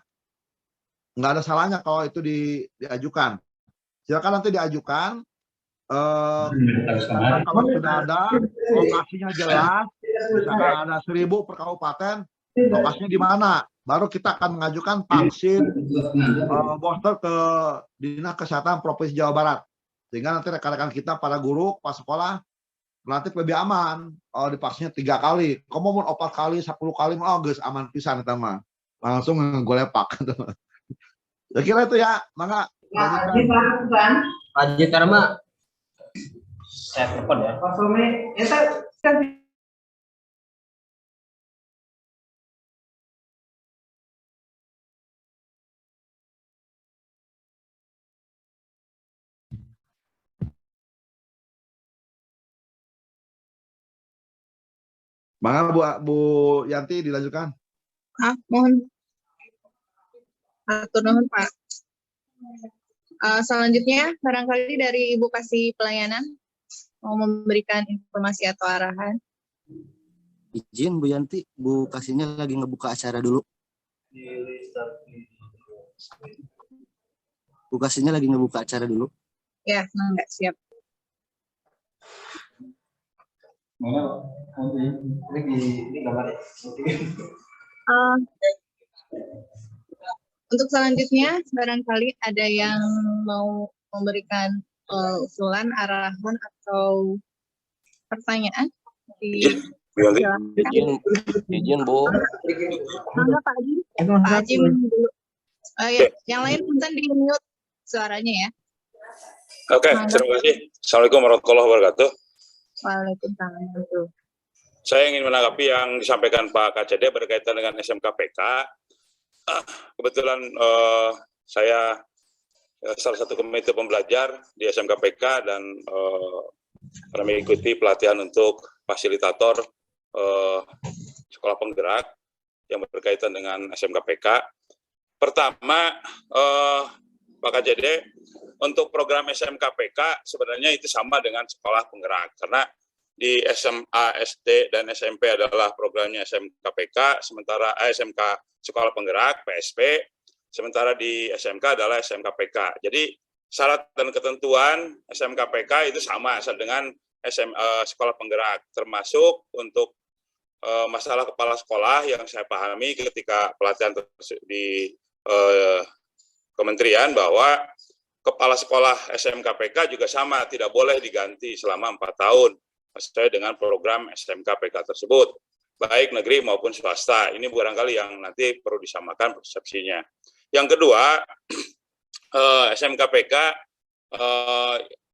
Nggak ada salahnya kalau itu diajukan. Silakan nanti diajukan. Kalau sudah ada, lokasinya jelas. Misalkan ada 1000 per kabupaten, lokasinya di mana? Baru kita akan mengajukan vaksin booster ke Dinas Kesehatan Provinsi Jawa Barat. Sehingga nanti rekan-rekan kita, para guru, pas sekolah, relatif lebih aman. Divaksinnya 3 kali. Kamu mau 4 kali, 10 kali, guys, aman pisan itu mah. Langsung golepak. Ya kira itu ya, maka. Pak Jitarma, saya telepon ya. Pak Somi, Maka Bu Yanti dilanjutkan. Mohon. Atur nuhun, Pak. Selanjutnya, barangkali dari Ibu Kasih Pelayanan mau memberikan informasi atau arahan. Izin Bu Yanti, Bu Kasihnya lagi ngebuka acara dulu. Bu Kasihnya lagi ngebuka acara dulu. Ya, enggak siap. Untuk selanjutnya, barangkali ada yang mau memberikan usulan, arahan, atau pertanyaan? Izin Bu. Mana Pak Haji? Pak Haji dulu. Ya, yang lain punten di mute suaranya ya. Oke, terima kasih. Assalamualaikum warahmatullahi wabarakatuh. Waalaikumsalam. Saya ingin menanggapi yang disampaikan Pak KCD berkaitan dengan SMKPK. Kebetulan saya salah satu komite pembelajar di SMKPK dan pernah mengikuti pelatihan untuk fasilitator sekolah penggerak yang berkaitan dengan SMKPK. Pertama, Pak KCD, untuk program SMKPK sebenarnya itu sama dengan sekolah penggerak, karena di SMA, SD, dan SMP adalah programnya SMKPK, sementara SMK Sekolah Penggerak, PSP, sementara di SMK adalah SMKPK. Jadi syarat dan ketentuan SMKPK itu sama dengan Sekolah Penggerak, termasuk untuk masalah kepala sekolah yang saya pahami ketika pelatihan di kementerian bahwa kepala sekolah SMKPK juga sama, tidak boleh diganti selama 4 tahun sesuai dengan program SMKPK tersebut, baik negeri maupun swasta. Ini barangkali yang nanti perlu disamakan persepsinya. Yang kedua, SMKPK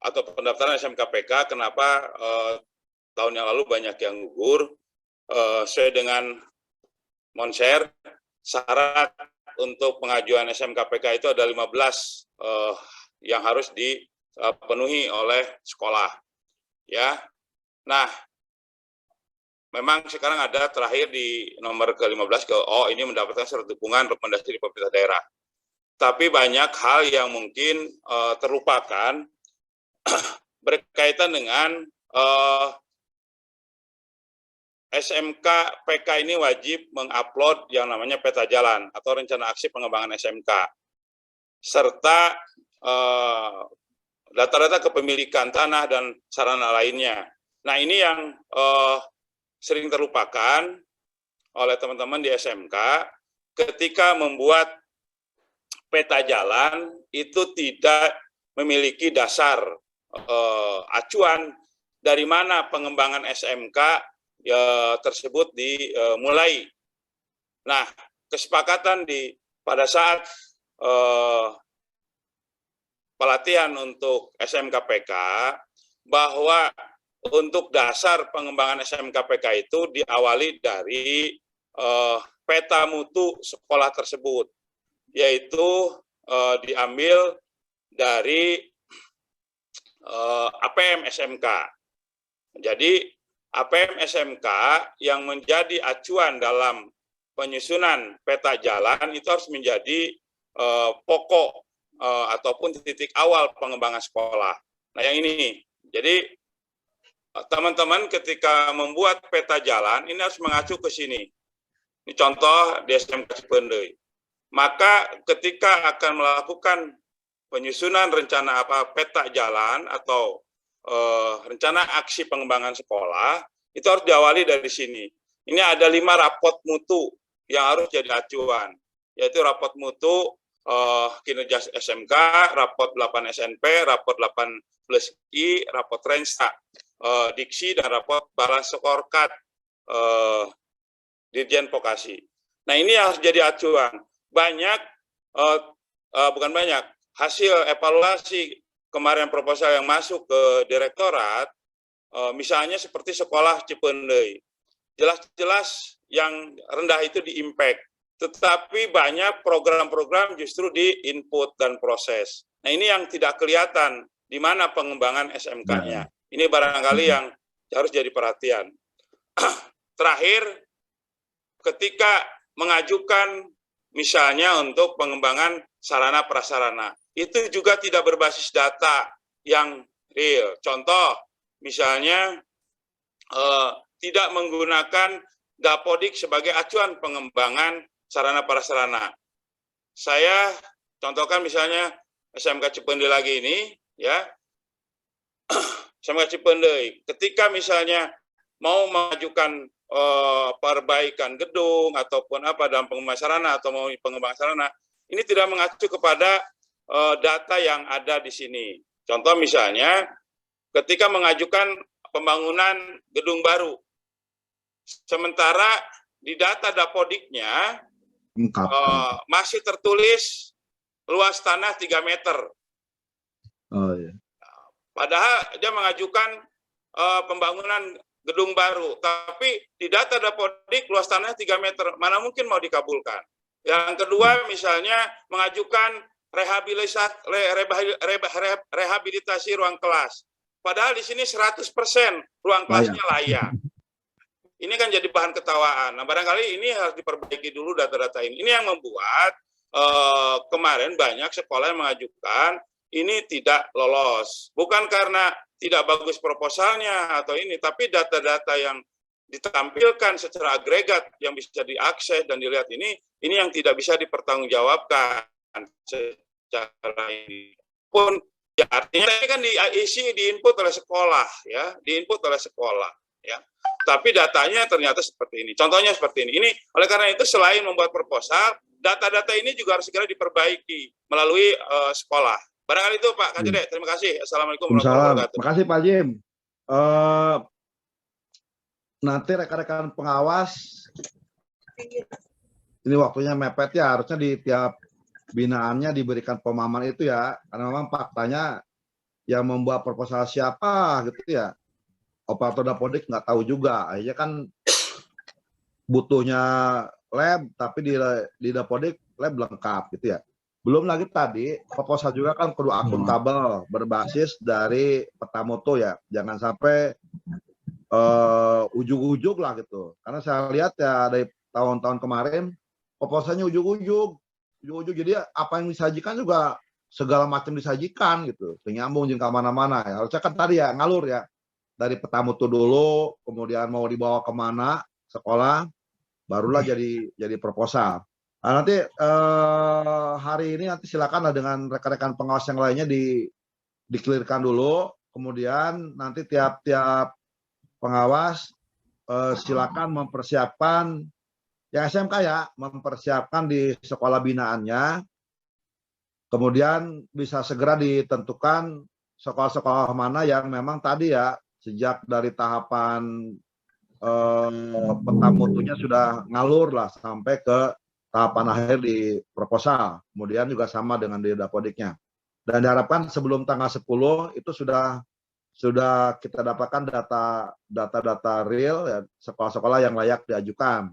atau pendaftaran SMKPK, kenapa tahun yang lalu banyak yang gugur, sesuai dengan Monshare, syarat untuk pengajuan SMKPK itu ada 15 yang harus dipenuhi oleh sekolah. Ya, nah, memang sekarang ada terakhir di nomor ke-15 ini mendapatkan surat dukungan rekomendasi di pemerintah daerah. Tapi banyak hal yang mungkin terlupakan berkaitan dengan SMKPK ini wajib mengupload yang namanya peta jalan atau rencana aksi pengembangan SMK, serta data-data kepemilikan tanah dan sarana lainnya. Nah, ini yang sering terlupakan oleh teman-teman di SMK ketika membuat peta jalan itu tidak memiliki dasar acuan dari mana pengembangan SMK tersebut dimulai. Nah, kesepakatan pada saat pelatihan untuk SMKPK bahwa untuk dasar pengembangan SMKPK itu diawali dari peta mutu sekolah tersebut, yaitu diambil dari APM SMK. Jadi APM SMK yang menjadi acuan dalam penyusunan peta jalan itu harus menjadi pokok ataupun titik awal pengembangan sekolah. Nah, yang ini. Jadi teman-teman ketika membuat peta jalan ini harus mengacu ke sini. Ini contoh di SMK Cipendei. Maka ketika akan melakukan penyusunan rencana peta jalan atau rencana aksi pengembangan sekolah, itu harus diawali dari sini. Ini ada 5 rapot mutu yang harus jadi acuan, yaitu rapot mutu kinerja SMK, rapot 8 SNP, rapot 8+I, rapot Rensta, diksi, dan rapot balas scorecard Dirjen Vokasi. Nah, ini harus jadi acuan. Bukan banyak, hasil evaluasi kemarin proposal yang masuk ke direktorat, misalnya seperti sekolah Cipendei, jelas-jelas yang rendah itu di impact, tetapi banyak program-program justru di input dan proses. Nah, ini yang tidak kelihatan di mana pengembangan SMK-nya. Ini barangkali yang harus jadi perhatian. Terakhir, ketika mengajukan misalnya untuk pengembangan sarana prasarana, itu juga tidak berbasis data yang real. Contoh, misalnya tidak menggunakan Dapodik sebagai acuan pengembangan sarana prasarana. Saya contohkan misalnya SMK Cipendei lagi ini, ya, SMK Cipendei. Ketika misalnya mau mengajukan perbaikan gedung ataupun apa dalam pengembangan sarana atau mau pengembangan sarana, ini tidak mengacu kepada data yang ada di sini. Contoh misalnya, ketika mengajukan pembangunan gedung baru, sementara di data Dapodiknya masih tertulis luas tanah 3 meter. Oh, iya. Padahal dia mengajukan pembangunan gedung baru, tapi di data Dapodik luas tanah 3 meter, mana mungkin mau dikabulkan. Yang kedua misalnya mengajukan rehabilitasi ruang kelas. Padahal di sini 100% ruang kelasnya layak. Ini kan jadi bahan ketawaan. Nah, barangkali ini harus diperbaiki dulu data-data ini. Ini yang membuat kemarin banyak sekolah yang mengajukan ini tidak lolos. Bukan karena tidak bagus proposalnya atau ini, tapi data-data yang ditampilkan secara agregat yang bisa diakses dan dilihat ini yang tidak bisa dipertanggungjawabkan secara ini pun ya, artinya ini kan diisi diinput oleh sekolah, ya, diinput oleh sekolah, ya. Tapi datanya ternyata seperti ini. Contohnya seperti ini. Ini oleh karena itu selain membuat proposal, data-data ini juga harus segera diperbaiki melalui sekolah. Barangkali itu Pak Kajede. Terima kasih. Assalamualaikum warahmatullahi wabarakatuh. Terima kasih Pak Jim. Nanti rekan-rekan pengawas, ini waktunya mepet ya, harusnya di tiap binaannya diberikan pemahaman itu ya, karena memang faktanya yang membuat proposal siapa gitu ya, operator Dapodik nggak tahu juga, akhirnya kan butuhnya lab, tapi di Dapodik lab lengkap gitu ya. Belum lagi tadi proposal juga kan kudu akuntabel, berbasis dari peta mutu ya, jangan sampai ujug-ujug lah gitu. Karena saya lihat ya dari tahun-tahun kemarin proposalnya ujug-ujug, jadi apa yang disajikan juga segala macam disajikan gitu, nyambung jeung mana-mana ya. Harusnya kan tadi ya ngalur ya, dari peta mutu dulu, kemudian mau dibawa kemana sekolah, barulah jadi proposal. Nah, nanti hari ini nanti silakan lah dengan rekan-rekan pengawas yang lainnya dikelirkan dulu, kemudian nanti tiap-tiap pengawas silakan mempersiapkan yang SMK ya, mempersiapkan di sekolah binaannya, kemudian bisa segera ditentukan sekolah-sekolah mana yang memang tadi ya, sejak dari tahapan peta mutunya sudah ngalur lah sampai ke tahapan akhir di proposal, kemudian juga sama dengan di Dapodiknya. Dan diharapkan sebelum tanggal 10 itu sudah sudah kita dapatkan data real ya, sekolah-sekolah yang layak diajukan.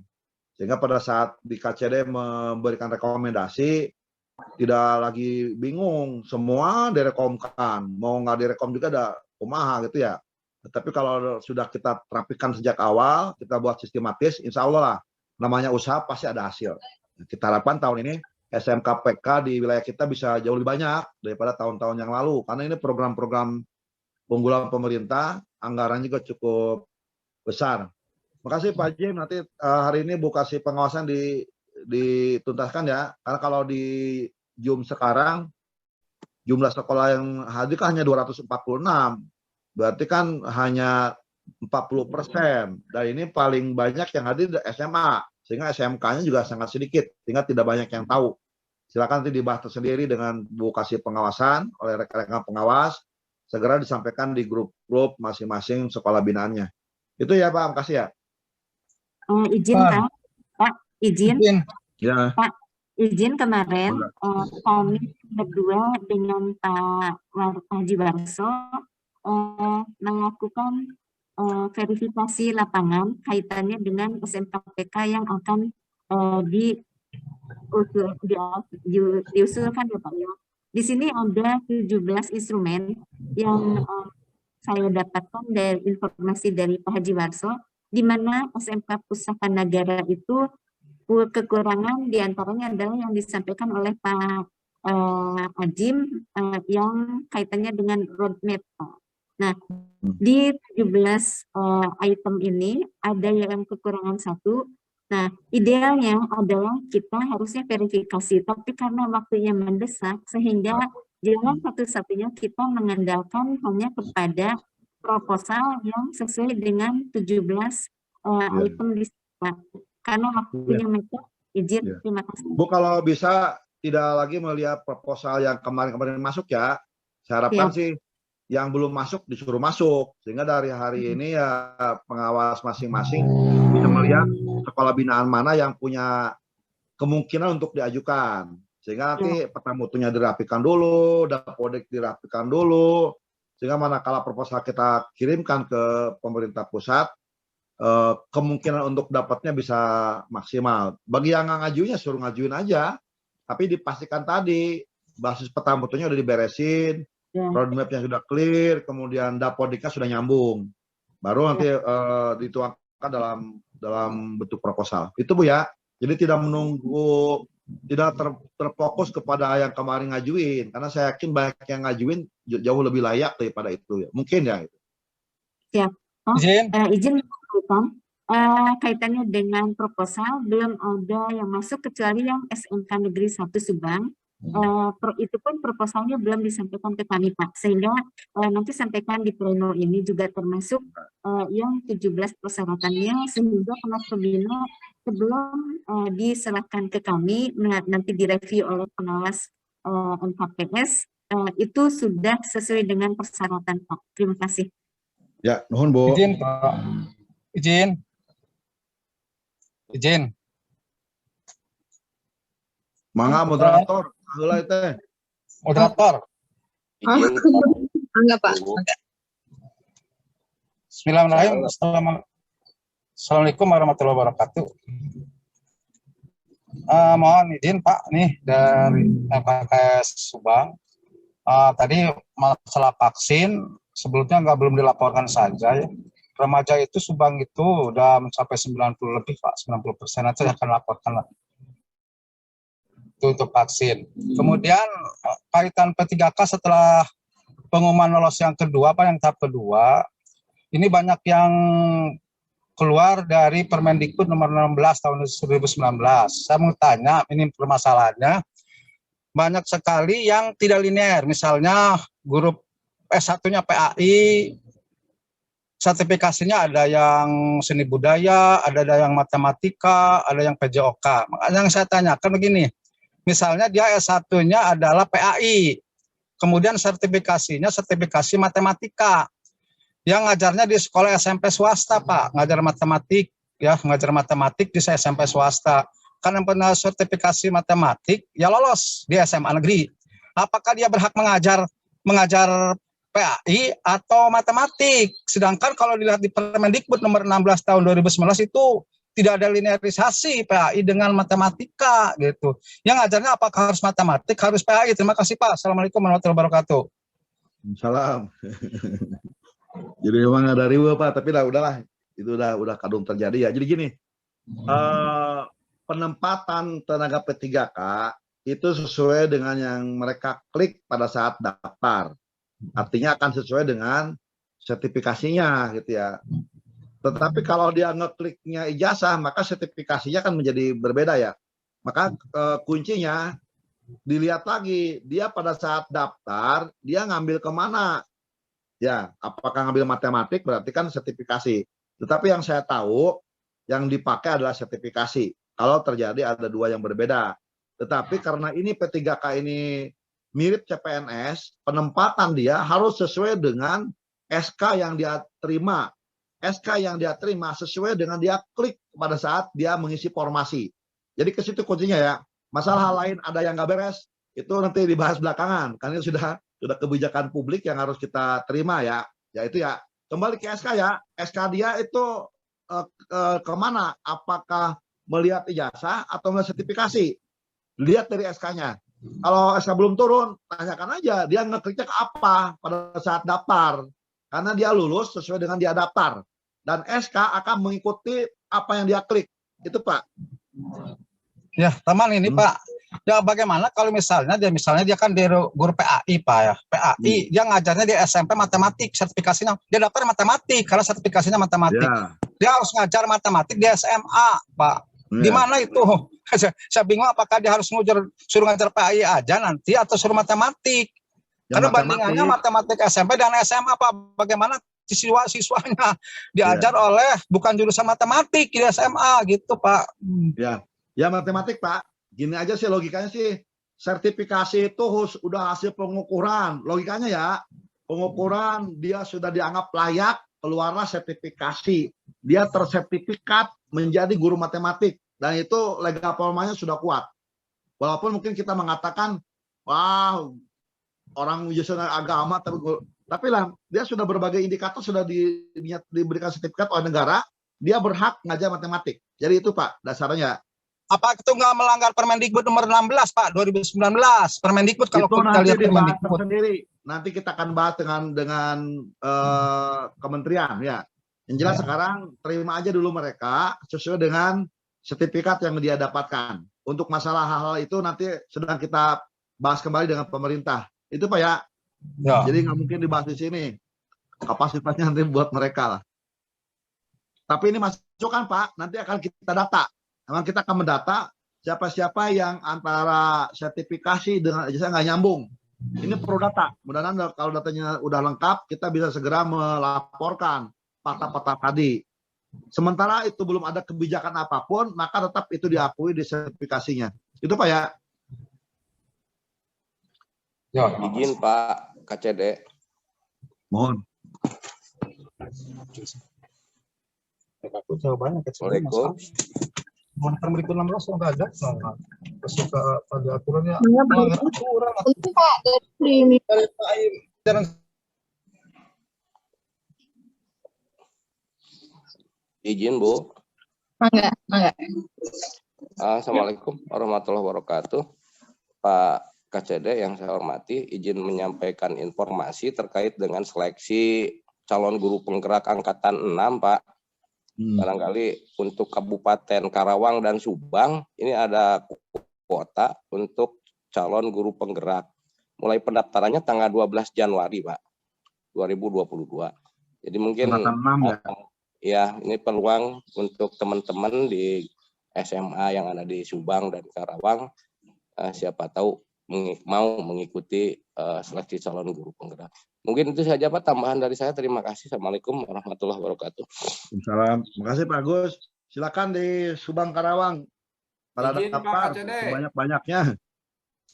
Sehingga pada saat di KCD memberikan rekomendasi, tidak lagi bingung, semua direkomkan. Mau nggak direkom juga ada kumaha gitu ya. Tetapi kalau sudah kita terapikan sejak awal, kita buat sistematis, insya Allah lah, namanya usaha pasti ada hasil. Kita harapkan tahun ini SMK PK di wilayah kita bisa jauh lebih banyak daripada tahun-tahun yang lalu. Karena ini program-program unggulan pemerintah, anggaran juga cukup besar. Makasih Pak Jim, nanti hari ini Bu kasih pengawasan dituntaskan ya. Karena kalau di Zoom sekarang, jumlah sekolah yang hadir kan hanya 246. Berarti kan hanya 40%. Dan ini paling banyak yang hadir di SMA. Sehingga SMK-nya juga sangat sedikit. Sehingga tidak banyak yang tahu. Silakan nanti dibahas tersendiri dengan Bu kasih pengawasan oleh rekan-rekan pengawas. Segera disampaikan di grup-grup masing-masing sekolah binaannya. Itu ya Pak, makasih ya. Izin Pak, izin. Ya. Pak, izin kemarin kami berdua dengan Pak Haji Warso melakukan verifikasi lapangan kaitannya dengan SMK PK yang akan diusulkan ya Pak ya. Di sini ada 17 instrumen yang saya dapatkan dari informasi dari Pak Haji Warso, di mana SMK Pusaka Nagara itu kekurangan diantaranya adalah yang disampaikan oleh Pak Ajim yang kaitannya dengan roadmap. Nah, di 17 item ini ada yang kekurangan satu. Nah, idealnya adalah kita harusnya verifikasi, tapi karena waktunya mendesak, sehingga jalan satu-satunya kita mengandalkan hanya kepada proposal yang sesuai dengan 17 item di sana. Karena waktunya mepet, izin, terima kasih. Bu, kalau bisa tidak lagi melihat proposal yang kemarin-kemarin masuk ya, saya harapkan sih yang belum masuk disuruh masuk, sehingga dari hari ini ya pengawas masing-masing bisa melihat sekolah binaan mana yang punya kemungkinan untuk diajukan, sehingga nanti peta mutunya dirapikan dulu, dapodik dirapikan dulu, sehingga manakala proposal kita kirimkan ke pemerintah pusat, kemungkinan untuk dapatnya bisa maksimal. Bagi yang nggak ngajuinnya suruh ngajuin aja, tapi dipastikan tadi basis peta mutunya udah diberesin, roadmap-nya sudah clear, kemudian dapodiknya sudah nyambung, baru nanti dituangkan dalam bentuk proposal. Itu Bu ya. Jadi tidak menunggu, tidak terfokus kepada yang kemarin ngajuin, karena saya yakin banyak yang ngajuin jauh lebih layak daripada itu ya. Mungkin ya. Siap. Izin kaitannya dengan proposal belum ada yang masuk kecuali yang SMK Negeri 1 Subang. Itu pun proposalnya belum disampaikan ke kami Pak, sehingga nanti sampaikan di pleno ini juga termasuk yang 17 persyaratannya, sehingga Pengawas Pembina sebelum diserahkan ke kami nanti direview oleh pengawas NKPS itu sudah sesuai dengan persyaratan Pak. Terima kasih. Ya, nuhun Bu. Izin Pak. Izin. Mangga moderator. Moderator. Enggak Pak. Bismillahirrahmanirrahim. Assalamualaikum warahmatullahi wabarakatuh. Mohon izin Pak nih dari MKS Subang. Tadi masalah vaksin sebelumnya belum dilaporkan saja ya. Remaja itu Subang itu udah mencapai 90 lebih Pak, 90%. Nanti akan laporkan lah. Untuk vaksin. Kemudian kaitan P3K setelah pengumuman lolos yang kedua, yang tahap kedua, ini banyak yang keluar dari Permendikbud nomor 16 tahun 2019. Saya mau tanya, ini permasalahannya, banyak sekali yang tidak linear, misalnya guru S1-nya PAI, sertifikasinya ada yang seni budaya, ada yang matematika, ada yang PJOK. Makanya yang saya tanyakan begini, misalnya dia S1-nya adalah PAI, kemudian sertifikasinya sertifikasi matematika. Dia ngajarnya di sekolah SMP swasta, Pak, ngajar matematik, ya, ngajar matematik di SMP swasta. Karena pernah sertifikasi matematik, ya lolos di SMA negeri. Apakah dia berhak mengajar PAI atau matematik. Sedangkan kalau dilihat di Permendikbud nomor 16 tahun 2019 itu tidak ada linearisasi PAI dengan matematika gitu. Yang ngajarnya apakah harus matematik, harus PAI. Terima kasih Pak. Assalamualaikum warahmatullahi wabarakatuh. Salam. Jadi memang ada riwa Pak, tapi udahlah. Itu udah kadung terjadi ya. Jadi gini, penempatan tenaga P3K itu sesuai dengan yang mereka klik pada saat daftar. Artinya akan sesuai dengan sertifikasinya gitu ya. Tetapi kalau dia ngekliknya ijazah, maka sertifikasinya kan menjadi berbeda ya. Maka kuncinya dilihat lagi, dia pada saat daftar, dia ngambil kemana. Ya, apakah ngambil matematik berarti kan sertifikasi. Tetapi yang saya tahu, yang dipakai adalah sertifikasi. Kalau terjadi ada dua yang berbeda. Tetapi karena ini P3K ini mirip CPNS, penempatan dia harus sesuai dengan SK yang dia terima. SK yang dia terima sesuai dengan dia klik pada saat dia mengisi formasi. Jadi ke situ kuncinya ya. Masalah lain ada yang nggak beres, itu nanti dibahas belakangan. Karena sudah kebijakan publik yang harus kita terima ya. Ya itu ya. Kembali ke SK ya. SK dia itu kemana? Apakah melihat ijazah atau melihat sertifikasi? Lihat dari SK-nya. Kalau SK belum turun, tanyakan aja dia ngekliknya ke apa pada saat daftar. Karena dia lulus sesuai dengan dia daftar. Dan SK akan mengikuti apa yang dia klik. Itu Pak. Ya, teman ini Pak. Ya bagaimana kalau misalnya dia kan di guru PAI Pak ya. PAI dia ngajarnya di SMP matematik, sertifikasinya dia daftar matematik karena sertifikasinya matematik. Ya. Dia harus ngajar matematik di SMA Pak. Di mana itu? Saya bingung apakah dia harus suruh ngajar PAI aja nanti atau suruh matematik. Ya, karena bandingannya matematik SMP dan SMA Pak. Bagaimana siswanya diajar oleh bukan jurusan matematik di SMA gitu Pak. Ya matematik Pak. Gini aja sih logikanya sih. Sertifikasi itu udah hasil pengukuran. Logikanya ya. Pengukuran dia sudah dianggap layak, keluarlah sertifikasi. Dia tersertifikat menjadi guru matematik. Dan itu legal formanya sudah kuat. Walaupun mungkin kita mengatakan, wah orang jurusan agama, tapi lah dia sudah berbagai indikator sudah diberikan sertifikat oleh negara, dia berhak ngajar matematik. Jadi itu Pak dasarnya. Apa itu nggak melanggar Permendikbud nomor 16 Pak 2019? Permendikbud kalau itu kita lihat Permendikbud sendiri. Nanti kita akan bahas dengan kementerian ya. Yang jelas sekarang terima aja dulu mereka sesuai dengan sertifikat yang dia dapatkan. Untuk masalah hal-hal itu nanti sedang kita bahas kembali dengan pemerintah. Itu Pak ya. Jadi nggak mungkin dibahas di sini. Kapasitasnya nanti buat mereka lah. Tapi ini masukan Pak, nanti akan kita data. Memang kita akan mendata siapa-siapa yang antara sertifikasi dengan ijazah nggak nyambung. Ini perlu data. Mudah-mudahan kalau datanya udah lengkap, kita bisa segera melaporkan fakta-fakta tadi. Sementara itu belum ada kebijakan apapun, maka tetap itu diakui di sertifikasinya. Itu Pak ya. Izin Pak KCD. Mohon. Assalamualaikum. Permendikbud 16 nggak ada. Masuk pada aturannya. Itu Pak dari ini. Izin Bu. Enggak. Assalamualaikum warahmatullahi wabarakatuh. Pak KCD yang saya hormati, izin menyampaikan informasi terkait dengan seleksi calon guru penggerak angkatan 6 Pak. Barangkali untuk Kabupaten Karawang dan Subang ini ada kuota untuk calon guru penggerak. Mulai pendaftarannya tanggal 12 Januari Pak 2022. Jadi mungkin ya ini peluang untuk teman-teman di SMA yang ada di Subang dan Karawang, siapa tahu mau mengikuti seleksi calon guru penggerak. Mungkin itu saja Pak tambahan dari saya. Terima kasih. Assalamualaikum warahmatullahi wabarakatuh. Waalaikumsalam. Terima kasih Pak Agus. Silakan di Subang Karawang. Pada daftar banyak-banyaknya.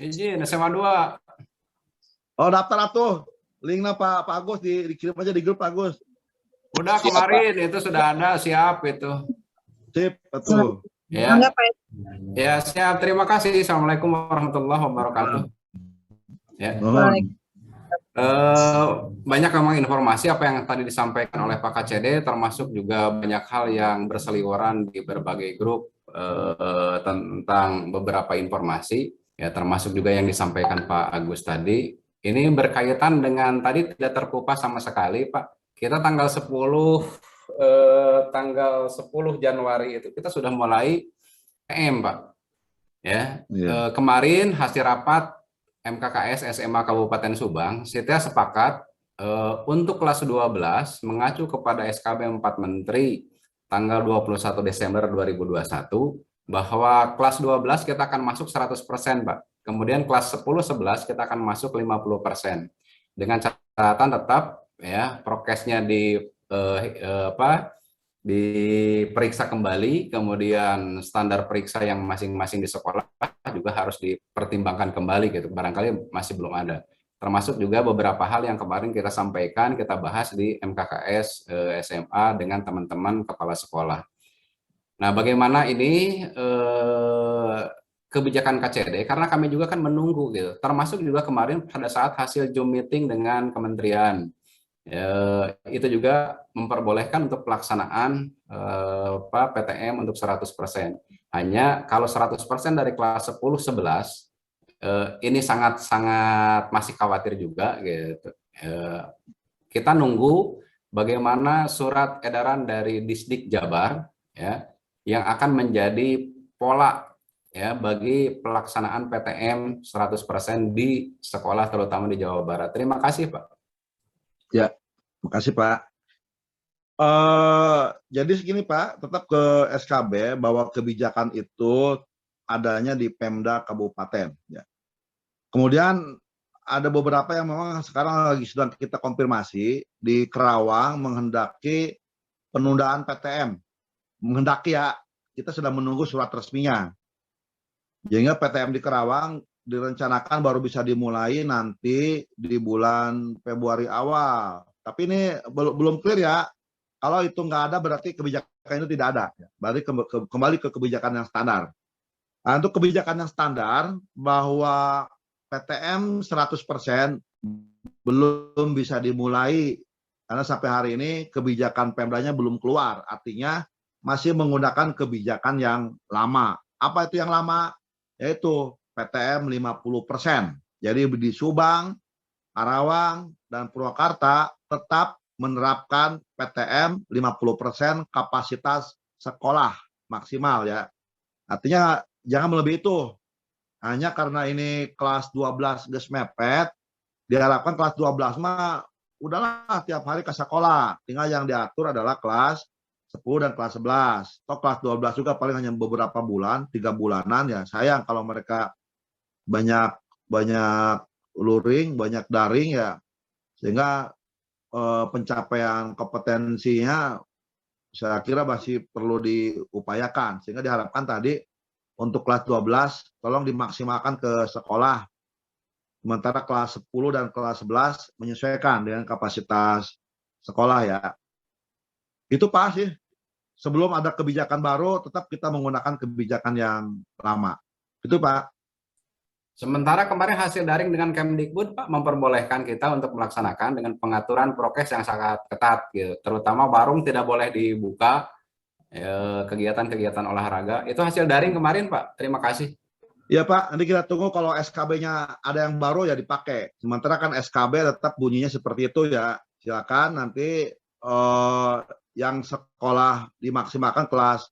Izin SMA 2. Oh daftar atuh. Linknya Pak Agus dikirim aja di grup Pak Agus. Udah kemarin itu sudah ada, siap itu. Sip, betul. Ya. Ya, siap. Terima kasih. Assalamualaikum warahmatullahi wabarakatuh. Ya. Banyak memang informasi apa yang tadi disampaikan oleh Pak KCD, termasuk juga banyak hal yang berseliweran di berbagai grup tentang beberapa informasi, ya termasuk juga yang disampaikan Pak Agus tadi. Ini berkaitan dengan tadi tidak terkupas sama sekali, Pak. Kita tanggal 10 Januari itu kita sudah mulai PM, Pak. Ya, kemarin hasil rapat MKKS SMA Kabupaten Subang, kita sepakat untuk kelas 12 mengacu kepada SKB 4 Menteri tanggal 21 Desember 2021 bahwa kelas 12 kita akan masuk 100%, Pak. Kemudian kelas 10-11 kita akan masuk 50%. Dengan catatan tetap ya prokesnya diperiksa kembali, kemudian standar periksa yang masing-masing di sekolah juga harus dipertimbangkan kembali gitu, barangkali masih belum ada, termasuk juga beberapa hal yang kemarin kita sampaikan, kita bahas di MKKS SMA dengan teman-teman kepala sekolah. Nah, bagaimana ini kebijakan KCD, karena kami juga kan menunggu gitu, termasuk juga kemarin pada saat hasil Zoom meeting dengan kementerian, itu juga memperbolehkan untuk pelaksanaan PTM untuk 100%. Hanya kalau 100% dari kelas 10-11 ini sangat masih khawatir juga gitu. Kita nunggu bagaimana surat edaran dari Disdik Jabar ya yang akan menjadi pola ya bagi pelaksanaan PTM 100% di sekolah terutama di Jawa Barat. Terima kasih, Pak. Ya, makasih Pak. Jadi segini Pak, tetap ke SKB bahwa kebijakan itu adanya di Pemda Kabupaten. Ya. Kemudian ada beberapa yang memang sekarang lagi sedang kita konfirmasi di Kerawang menghendaki penundaan PTM. Menghendaki ya, kita sedang menunggu surat resminya. Sehingga PTM di Kerawang direncanakan baru bisa dimulai nanti di bulan Februari awal. Tapi ini belum clear ya. Kalau itu nggak ada berarti kebijakan itu tidak ada. Berarti kembali ke kebijakan yang standar. Nah, untuk kebijakan yang standar bahwa PTM 100% belum bisa dimulai karena sampai hari ini kebijakan Pemdanya belum keluar. Artinya masih menggunakan kebijakan yang lama. Apa itu yang lama? Yaitu PTM 50%. Jadi di Subang, Karawang, dan Purwakarta tetap menerapkan PTM 50% kapasitas sekolah maksimal ya. Artinya jangan melebihi itu. Hanya karena ini kelas 12 geus mepet, diharapkan kelas 12 mah udahlah tiap hari ke sekolah. Tinggal yang diatur adalah kelas 10 dan kelas 11. Atau kelas 12 juga paling hanya beberapa bulan, 3 bulanan ya. Sayang kalau mereka banyak luring, banyak daring ya, sehingga pencapaian kompetensinya saya kira masih perlu diupayakan, sehingga diharapkan tadi untuk kelas 12 tolong dimaksimalkan ke sekolah, sementara kelas 10 dan kelas 11 menyesuaikan dengan kapasitas sekolah ya. Itu Pak sih, sebelum ada kebijakan baru tetap kita menggunakan kebijakan yang lama. Itu Pak. Sementara kemarin hasil daring dengan Kemdikbud, Pak, memperbolehkan kita untuk melaksanakan dengan pengaturan prokes yang sangat ketat, gitu. Terutama warung tidak boleh dibuka, kegiatan-kegiatan olahraga. Itu hasil daring kemarin, Pak. Terima kasih. Iya Pak, nanti kita tunggu kalau SKB-nya ada yang baru ya dipakai. Sementara kan SKB tetap bunyinya seperti itu ya. Silakan nanti yang sekolah dimaksimalkan kelas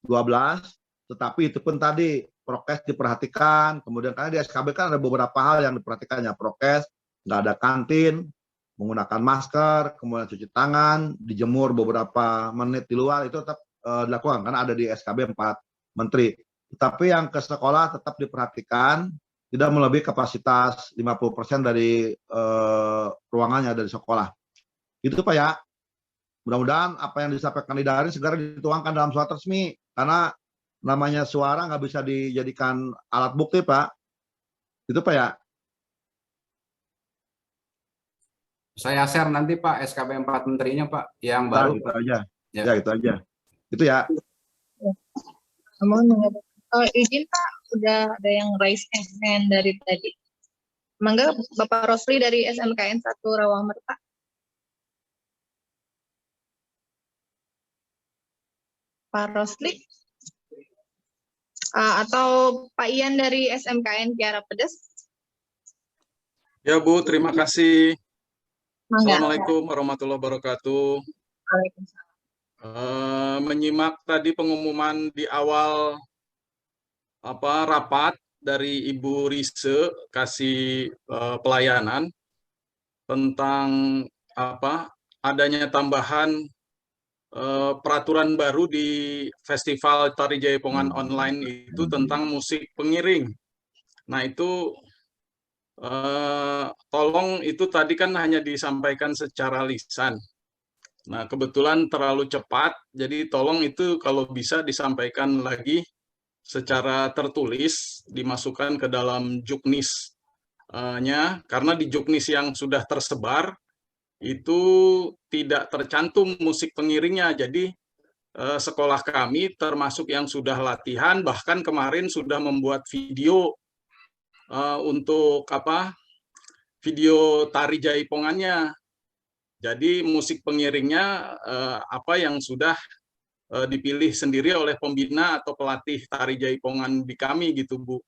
12, tetapi itu pun tadi prokes diperhatikan, kemudian karena di SKB kan ada beberapa hal yang diperhatikan ya, prokes, nggak ada kantin, menggunakan masker, kemudian cuci tangan, dijemur beberapa menit di luar, itu tetap dilakukan, karena ada di SKB 4 Menteri. Tapi yang ke sekolah tetap diperhatikan, tidak melebihi kapasitas 50% dari ruangannya dari sekolah. Itu Pak ya, mudah-mudahan apa yang disampaikan di daring segera dituangkan dalam surat resmi, karena namanya suara nggak bisa dijadikan alat bukti Pak. Itu Pak ya. Saya share nanti Pak SKB 4 menterinya Pak yang baru. Nah, gitu aja. Ya itu aja. Itu ya. Mohon izin Pak, udah ada yang raise hand dari tadi. Mangga Bapak Rosli dari SMKN 1 Rawamerta. Pak Rosli. Atau Pak Ian dari SMKN Kiara Pedes. Ya Bu, terima kasih. Mangga. Assalamualaikum warahmatullahi wabarakatuh. Menyimak tadi pengumuman di awal rapat dari Ibu Rise kasih pelayanan tentang adanya tambahan peraturan baru di Festival Tari Jaipongan online itu tentang musik pengiring. Nah itu tolong itu tadi kan hanya disampaikan secara lisan. Nah kebetulan terlalu cepat, jadi tolong itu kalau bisa disampaikan lagi secara tertulis, dimasukkan ke dalam juknisnya, karena di juknis yang sudah tersebar itu tidak tercantum musik pengiringnya. Jadi sekolah kami termasuk yang sudah latihan, bahkan kemarin sudah membuat video untuk video tari jaipongannya. Jadi musik pengiringnya yang sudah dipilih sendiri oleh pembina atau pelatih tari jaipongan di kami gitu Bu.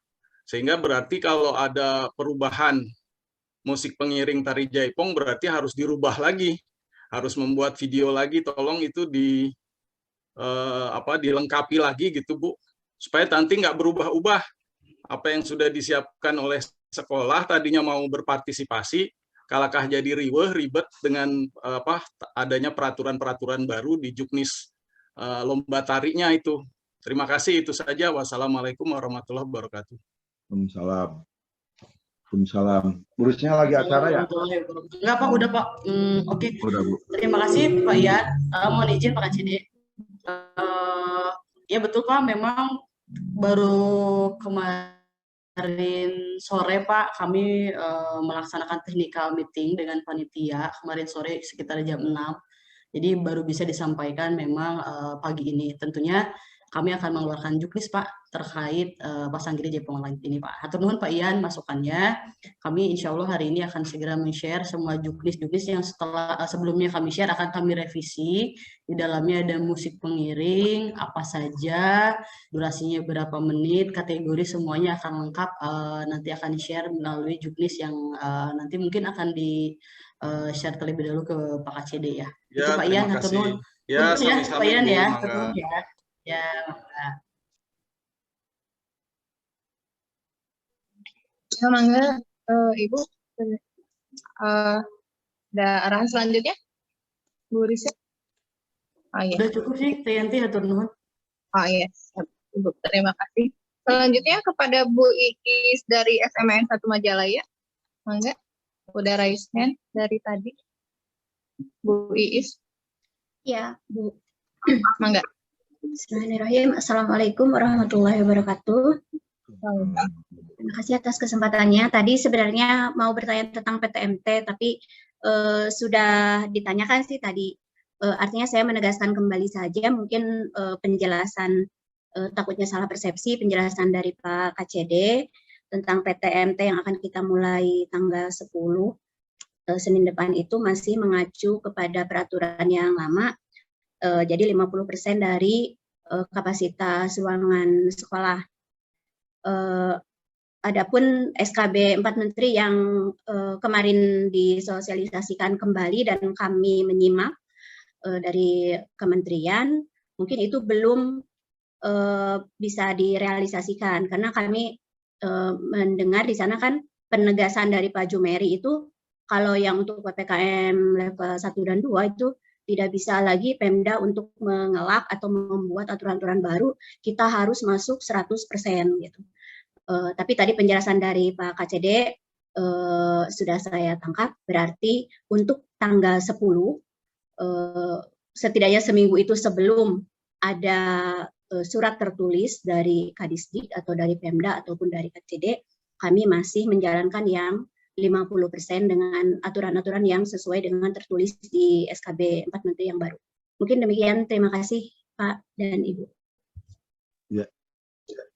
Sehingga berarti kalau ada perubahan musik pengiring tari jaipong berarti harus dirubah lagi, harus membuat video lagi. Tolong itu dilengkapi lagi gitu Bu, supaya nanti nggak berubah-ubah apa yang sudah disiapkan oleh sekolah tadinya mau berpartisipasi, kalakah jadi ribet dengan adanya peraturan-peraturan baru di juknis lomba tarinya itu. Terima kasih, itu saja. Wassalamualaikum warahmatullahi wabarakatuh. Waalaikumsalam. Waalaikumsalam. Urusnya lagi acara ya? Enggak Pak, udah Pak. Oke. Udah Bu. Terima kasih Pak Ian. Mohon izin Pak KCD. Ya betul Pak, memang baru kemarin sore Pak kami melaksanakan technical meeting dengan panitia kemarin sore sekitar jam 6. Jadi baru bisa disampaikan memang pagi ini. Tentunya kami akan mengeluarkan juknis Pak terkait Pasanggiri Jaipong Online ini Pak. Hatur nuhun Pak Ian masukannya. Kami insya Allah hari ini akan segera men-share semua juknis-juknis yang sebelumnya kami share akan kami revisi. Di dalamnya ada musik pengiring, apa saja, durasinya berapa menit, kategori semuanya akan lengkap. Nanti akan share melalui juknis yang nanti mungkin akan di share terlebih dahulu ke Pak KCD ya. Ya, itu Pak Ian, hatur nuhun. Ya, Pak Ian ya, hatur nuhun ya. Ya, ya mangga Ibu. Ada arahan selanjutnya, Bu Risa? Iya. Udah cukup sih, Tianti hatur nuhun. Iya, Ibu. Terima kasih. Selanjutnya kepada Bu Iis dari SMN 1 Majalaya. Mangga, udah raise hand dari tadi. Bu Iis. Ya, Bu. Mangga. Bismillahirrahmanirrahim. Assalamualaikum warahmatullahi wabarakatuh. Terima kasih atas kesempatannya. Tadi sebenarnya mau bertanya tentang PTMT, tapi sudah ditanyakan sih tadi. Artinya saya menegaskan kembali saja, mungkin penjelasan, takutnya salah persepsi, penjelasan dari Pak KCD tentang PTMT yang akan kita mulai tanggal 10 Senin depan itu masih mengacu kepada peraturan yang lama. Jadi 50% dari kapasitas ruangan sekolah. Adapun SKB 4 Menteri yang kemarin disosialisasikan kembali dan kami menyimak dari kementerian, mungkin itu belum bisa direalisasikan karena kami mendengar di sana kan penegasan dari Pak Jumeri itu kalau yang untuk PPKM level 1 dan 2 itu tidak bisa lagi Pemda untuk mengelak atau membuat aturan-aturan baru, kita harus masuk 100% gitu. Tapi tadi penjelasan dari Pak KCD sudah saya tangkap, berarti untuk tanggal 10, setidaknya seminggu itu sebelum ada surat tertulis dari Kadisdik atau dari Pemda ataupun dari KCD, kami masih menjalankan yang 50% dengan aturan-aturan yang sesuai dengan tertulis di SKB 4 Menteri yang baru. Mungkin demikian, terima kasih Pak dan Ibu. Ya,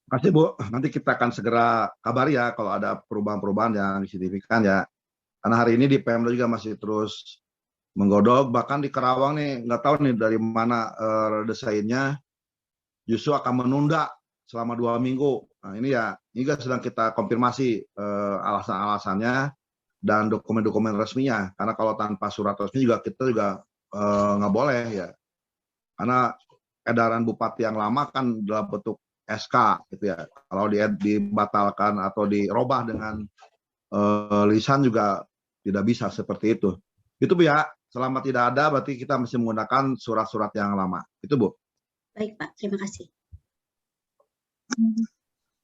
Kasih Bu, nanti kita akan segera kabari ya kalau ada perubahan-perubahan yang signifikan ya. Karena hari ini di Pemda juga masih terus menggodok, bahkan di Karawang nih nggak tahu nih dari mana desainnya justru akan menunda selama 2 minggu. Nah ini ya, ini juga sedang kita konfirmasi alasan-alasannya dan dokumen-dokumen resminya. Karena kalau tanpa surat resmi juga kita juga nggak boleh ya. Karena edaran bupati yang lama kan dalam bentuk SK gitu ya. Kalau dibatalkan atau dirubah dengan lisan juga tidak bisa seperti itu. Itu Bu ya, selama tidak ada berarti kita masih menggunakan surat-surat yang lama. Itu Bu. Baik Pak, terima kasih.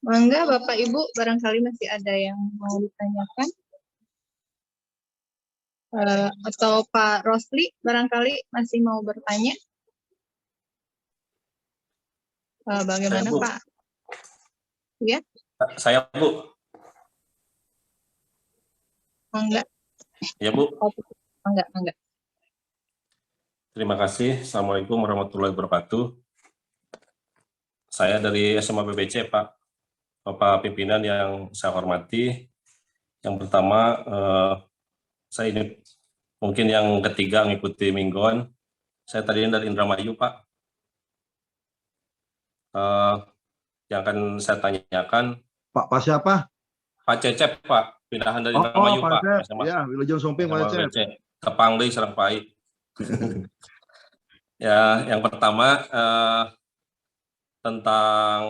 Mangga Bapak Ibu barangkali masih ada yang mau ditanyakan. Atau Pak Rosli barangkali masih mau bertanya. Bagaimana Saya, Bu. Pak? Ya, Saya Bu. Mangga. Ya Bu. Mangga. Terima kasih. Assalamualaikum warahmatullahi wabarakatuh. Saya dari SMA BBC Pak. Bapak pimpinan yang saya hormati. Yang pertama, saya ini mungkin yang ketiga mengikuti Mingguan. Saya tadinya dari Indramayu Pak. Yang akan saya tanyakan. Pak siapa? Pak Cecep Pak, pindahan dari Indramayu Pak. Ya, Wilujeng Sumping Pak Cecep. Tepang deui sareng Pak. Ya, yang pertama tentang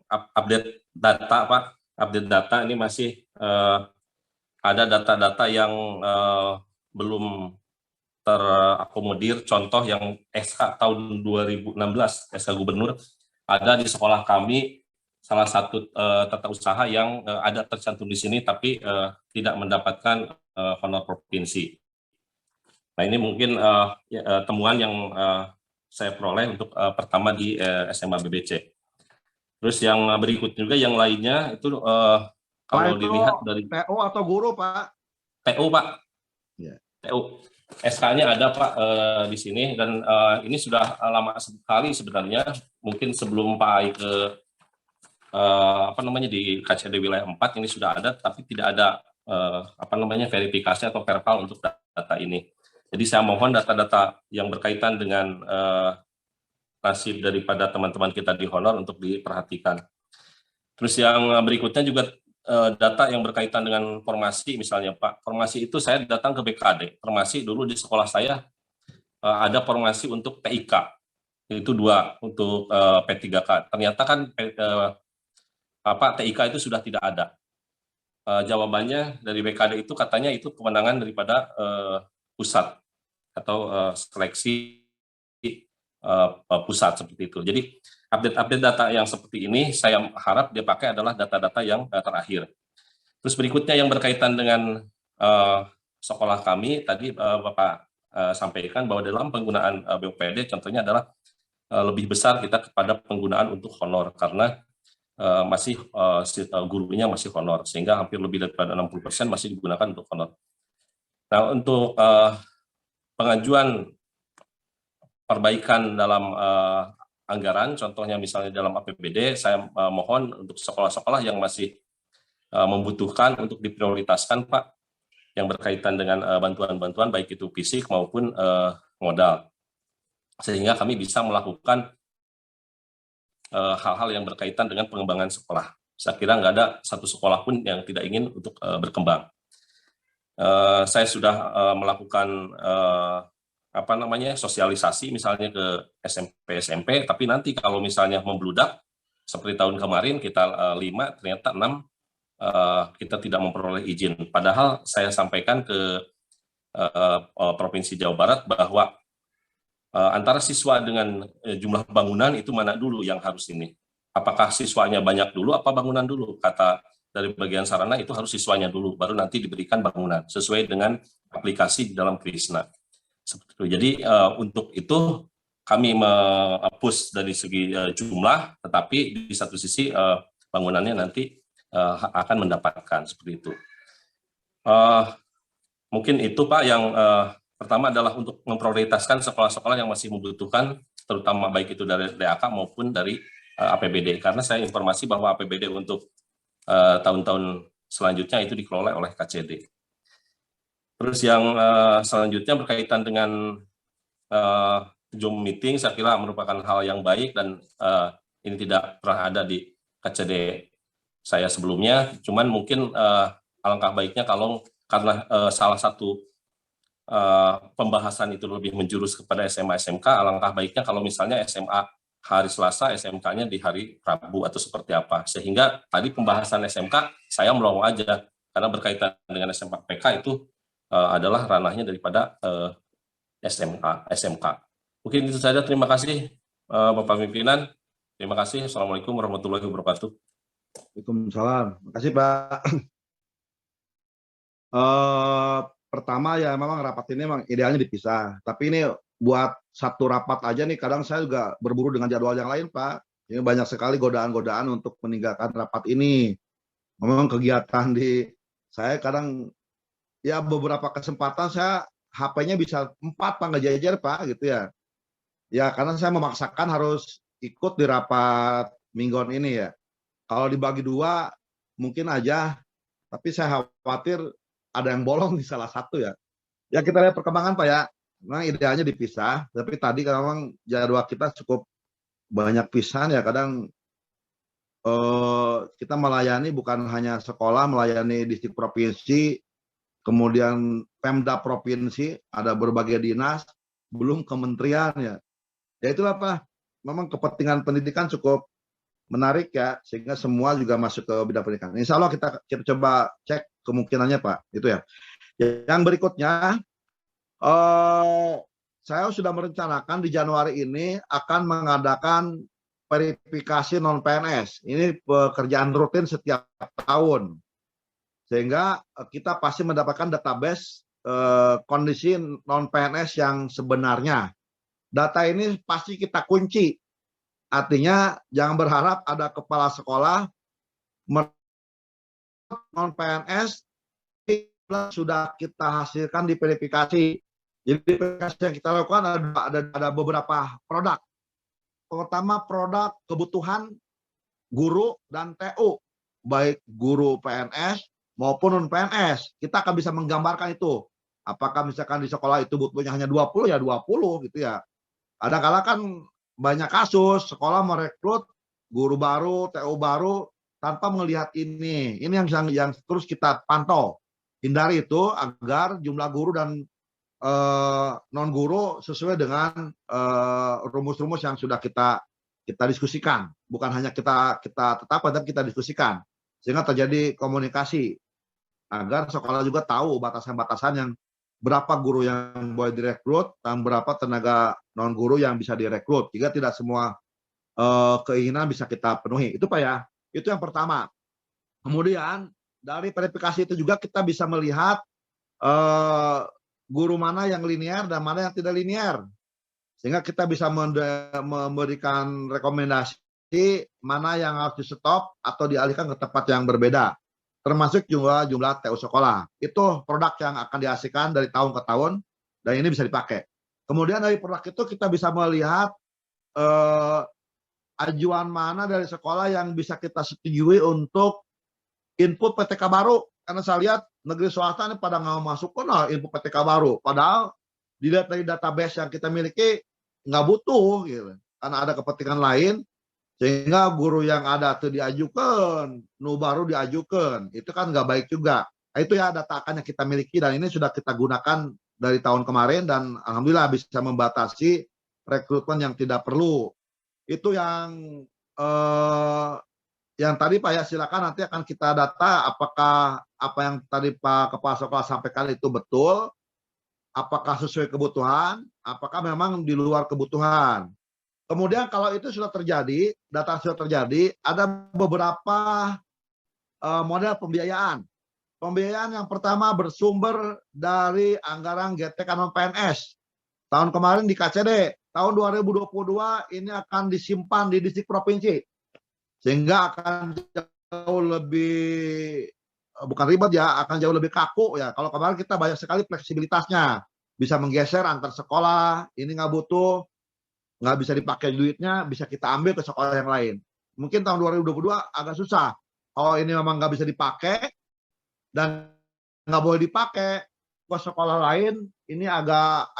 update data Pak. Update data ini masih ada data-data yang belum terakomodir. Contoh yang SK tahun 2016, SK Gubernur, ada di sekolah kami salah satu tata usaha yang ada tercantum di sini tapi tidak mendapatkan honor provinsi. Nah ini mungkin temuan yang saya peroleh untuk pertama di SMA BBC. Terus yang berikut juga yang lainnya itu kalau dilihat dari TO atau guru Pak? TU Pak. Ya. TU. SK-nya ada Pak di sini dan ini sudah lama sekali sebenarnya, mungkin sebelum Pak Ai ke di KCD wilayah 4 ini sudah ada, tapi tidak ada verifikasi atau verbal untuk data ini. Jadi saya mohon data-data yang berkaitan dengan nasib daripada teman-teman kita di honor untuk diperhatikan. Terus yang berikutnya juga data yang berkaitan dengan formasi, misalnya Pak, formasi itu saya datang ke BKD, formasi dulu di sekolah saya ada formasi untuk TIK, itu 2 untuk P3K. Ternyata kan TIK itu sudah tidak ada. Jawabannya dari BKD itu katanya itu kewenangan daripada pusat atau seleksi pusat seperti itu. Jadi update data yang seperti ini saya harap dia pakai adalah data-data yang terakhir. Terus berikutnya yang berkaitan dengan sekolah kami tadi Bapak sampaikan bahwa dalam penggunaan BOPD contohnya adalah lebih besar kita kepada penggunaan untuk honor karena masih gurunya masih honor sehingga hampir lebih daripada 60% masih digunakan untuk honor. Nah untuk pengajuan perbaikan dalam anggaran, contohnya misalnya dalam APBD, saya mohon untuk sekolah-sekolah yang masih membutuhkan untuk diprioritaskan Pak, yang berkaitan dengan bantuan-bantuan baik itu fisik maupun modal, sehingga kami bisa melakukan hal-hal yang berkaitan dengan pengembangan sekolah. Saya kira nggak ada satu sekolah pun yang tidak ingin untuk berkembang. Saya sudah melakukan sosialisasi misalnya ke SMP, tapi nanti kalau misalnya membludak seperti tahun kemarin kita 5 ternyata 6 kita tidak memperoleh izin. Padahal saya sampaikan ke Provinsi Jawa Barat bahwa antara siswa dengan jumlah bangunan itu mana dulu yang harus ini. Apakah siswanya banyak dulu apa bangunan dulu? Kata dari bagian sarana itu harus siswanya dulu baru nanti diberikan bangunan sesuai dengan aplikasi di dalam Krisna. Seperti itu. Jadi untuk itu kami push dari segi jumlah, tetapi di satu sisi bangunannya nanti akan mendapatkan seperti itu. Mungkin itu Pak yang pertama adalah untuk memprioritaskan sekolah-sekolah yang masih membutuhkan, terutama baik itu dari DAK maupun dari APBD, karena saya informasi bahwa APBD untuk tahun-tahun selanjutnya itu dikelola oleh KCD. Terus yang selanjutnya berkaitan dengan Zoom meeting, saya kira merupakan hal yang baik dan ini tidak pernah ada di KCD saya sebelumnya. Cuman mungkin alangkah baiknya kalau karena salah satu pembahasan itu lebih menjurus kepada SMA SMK, alangkah baiknya kalau misalnya SMA hari Selasa, SMK-nya di hari Rabu atau seperti apa. Sehingga tadi pembahasan SMK saya melongo aja karena berkaitan dengan SMA PK itu adalah ranahnya daripada SMK. Mungkin itu saja. Terima kasih Bapak Pimpinan. Terima kasih. Assalamualaikum warahmatullahi wabarakatuh. Waalaikumsalam. Terima kasih Pak. Pertama ya memang rapat ini memang idealnya dipisah. Tapi ini buat satu rapat aja nih kadang saya juga berburu dengan jadwal yang lain Pak. Ini banyak sekali godaan-godaan untuk meninggalkan rapat ini. Memang kegiatan di saya kadang ya beberapa kesempatan saya HP-nya bisa 4 Pak nggak jajar Pak gitu ya. Ya karena saya memaksakan harus ikut di rapat mingguan ini ya. Kalau dibagi 2 mungkin aja, tapi saya khawatir ada yang bolong di salah satu ya. Ya kita lihat perkembangan Pak ya. Memang idealnya dipisah, tapi tadi memang jadwal kita cukup banyak pisahan ya. Kadang kita melayani bukan hanya sekolah, melayani distrik provinsi, kemudian Pemda provinsi, ada berbagai dinas, belum kementerian ya. Ya itulah Pak, memang kepentingan pendidikan cukup menarik ya, sehingga semua juga masuk ke bidang pendidikan. Insya Allah kita coba cek kemungkinannya Pak, itu ya. Yang berikutnya, saya sudah merencanakan di Januari ini akan mengadakan verifikasi non-PNS. Ini pekerjaan rutin setiap tahun. Sehingga kita pasti mendapatkan database kondisi non-PNS yang sebenarnya. Data ini pasti kita kunci. Artinya jangan berharap ada kepala sekolah non-PNS sudah kita hasilkan di verifikasi. Jadi verifikasi yang kita lakukan ada beberapa produk. Pertama produk kebutuhan guru dan TU, baik guru PNS maupun non-PNS. Kita akan bisa menggambarkan itu. Apakah misalkan di sekolah itu butuhnya hanya 20 ya 20 gitu ya. Kadang-kadang kan banyak kasus sekolah merekrut guru baru, TU baru tanpa melihat ini. Ini yang terus kita pantau. Hindari itu agar jumlah guru dan non guru sesuai dengan rumus-rumus yang sudah kita diskusikan. Bukan hanya kita tetapkan, tapi kita diskusikan sehingga terjadi komunikasi agar sekolah juga tahu batasan-batasan yang berapa guru yang boleh direkrut dan berapa tenaga non guru yang bisa direkrut. Jika tidak semua keinginan bisa kita penuhi. Itu Pak ya. Itu yang pertama. Kemudian dari verifikasi itu juga kita bisa melihat guru mana yang linear dan mana yang tidak linear. Sehingga kita bisa memberikan rekomendasi mana yang harus di stop atau dialihkan ke tempat yang berbeda. Termasuk jumlah TU sekolah. Itu produk yang akan dihasilkan dari tahun ke tahun dan ini bisa dipakai. Kemudian dari produk itu kita bisa melihat ajuan mana dari sekolah yang bisa kita setujui untuk input PTK baru. Karena saya lihat negeri swasta ini pada nggak masuk input PTK baru. Padahal dilihat dari database yang kita miliki nggak butuh, gitu. Karena ada kepentingan lain, sehingga guru yang ada itu diajukan, baru diajukan. Itu kan nggak baik juga. Nah, itu ya data akan yang kita miliki dan ini sudah kita gunakan dari tahun kemarin dan alhamdulillah bisa membatasi rekrutmen yang tidak perlu. Itu yang tadi Pak ya, silakan nanti akan kita data apakah apa yang tadi Pak Kepala Sekolah sampaikan itu betul, apakah sesuai kebutuhan, apakah memang di luar kebutuhan. Kemudian kalau itu sudah terjadi, data sudah terjadi, ada beberapa model pembiayaan. Pembiayaan yang pertama bersumber dari anggaran GTK non-PNS. Tahun kemarin di KCD, tahun 2022 ini akan disimpan di distrik provinsi. Sehingga akan jauh lebih, bukan ribet ya, akan jauh lebih kaku ya. Kalau kemarin kita banyak sekali fleksibilitasnya. Bisa menggeser antar sekolah, ini nggak butuh. nggak bisa dipakai duitnya, bisa kita ambil ke sekolah yang lain. Mungkin tahun 2022 agak susah. Kalau ini memang nggak bisa dipakai dan nggak boleh dipakai ke sekolah lain, ini agak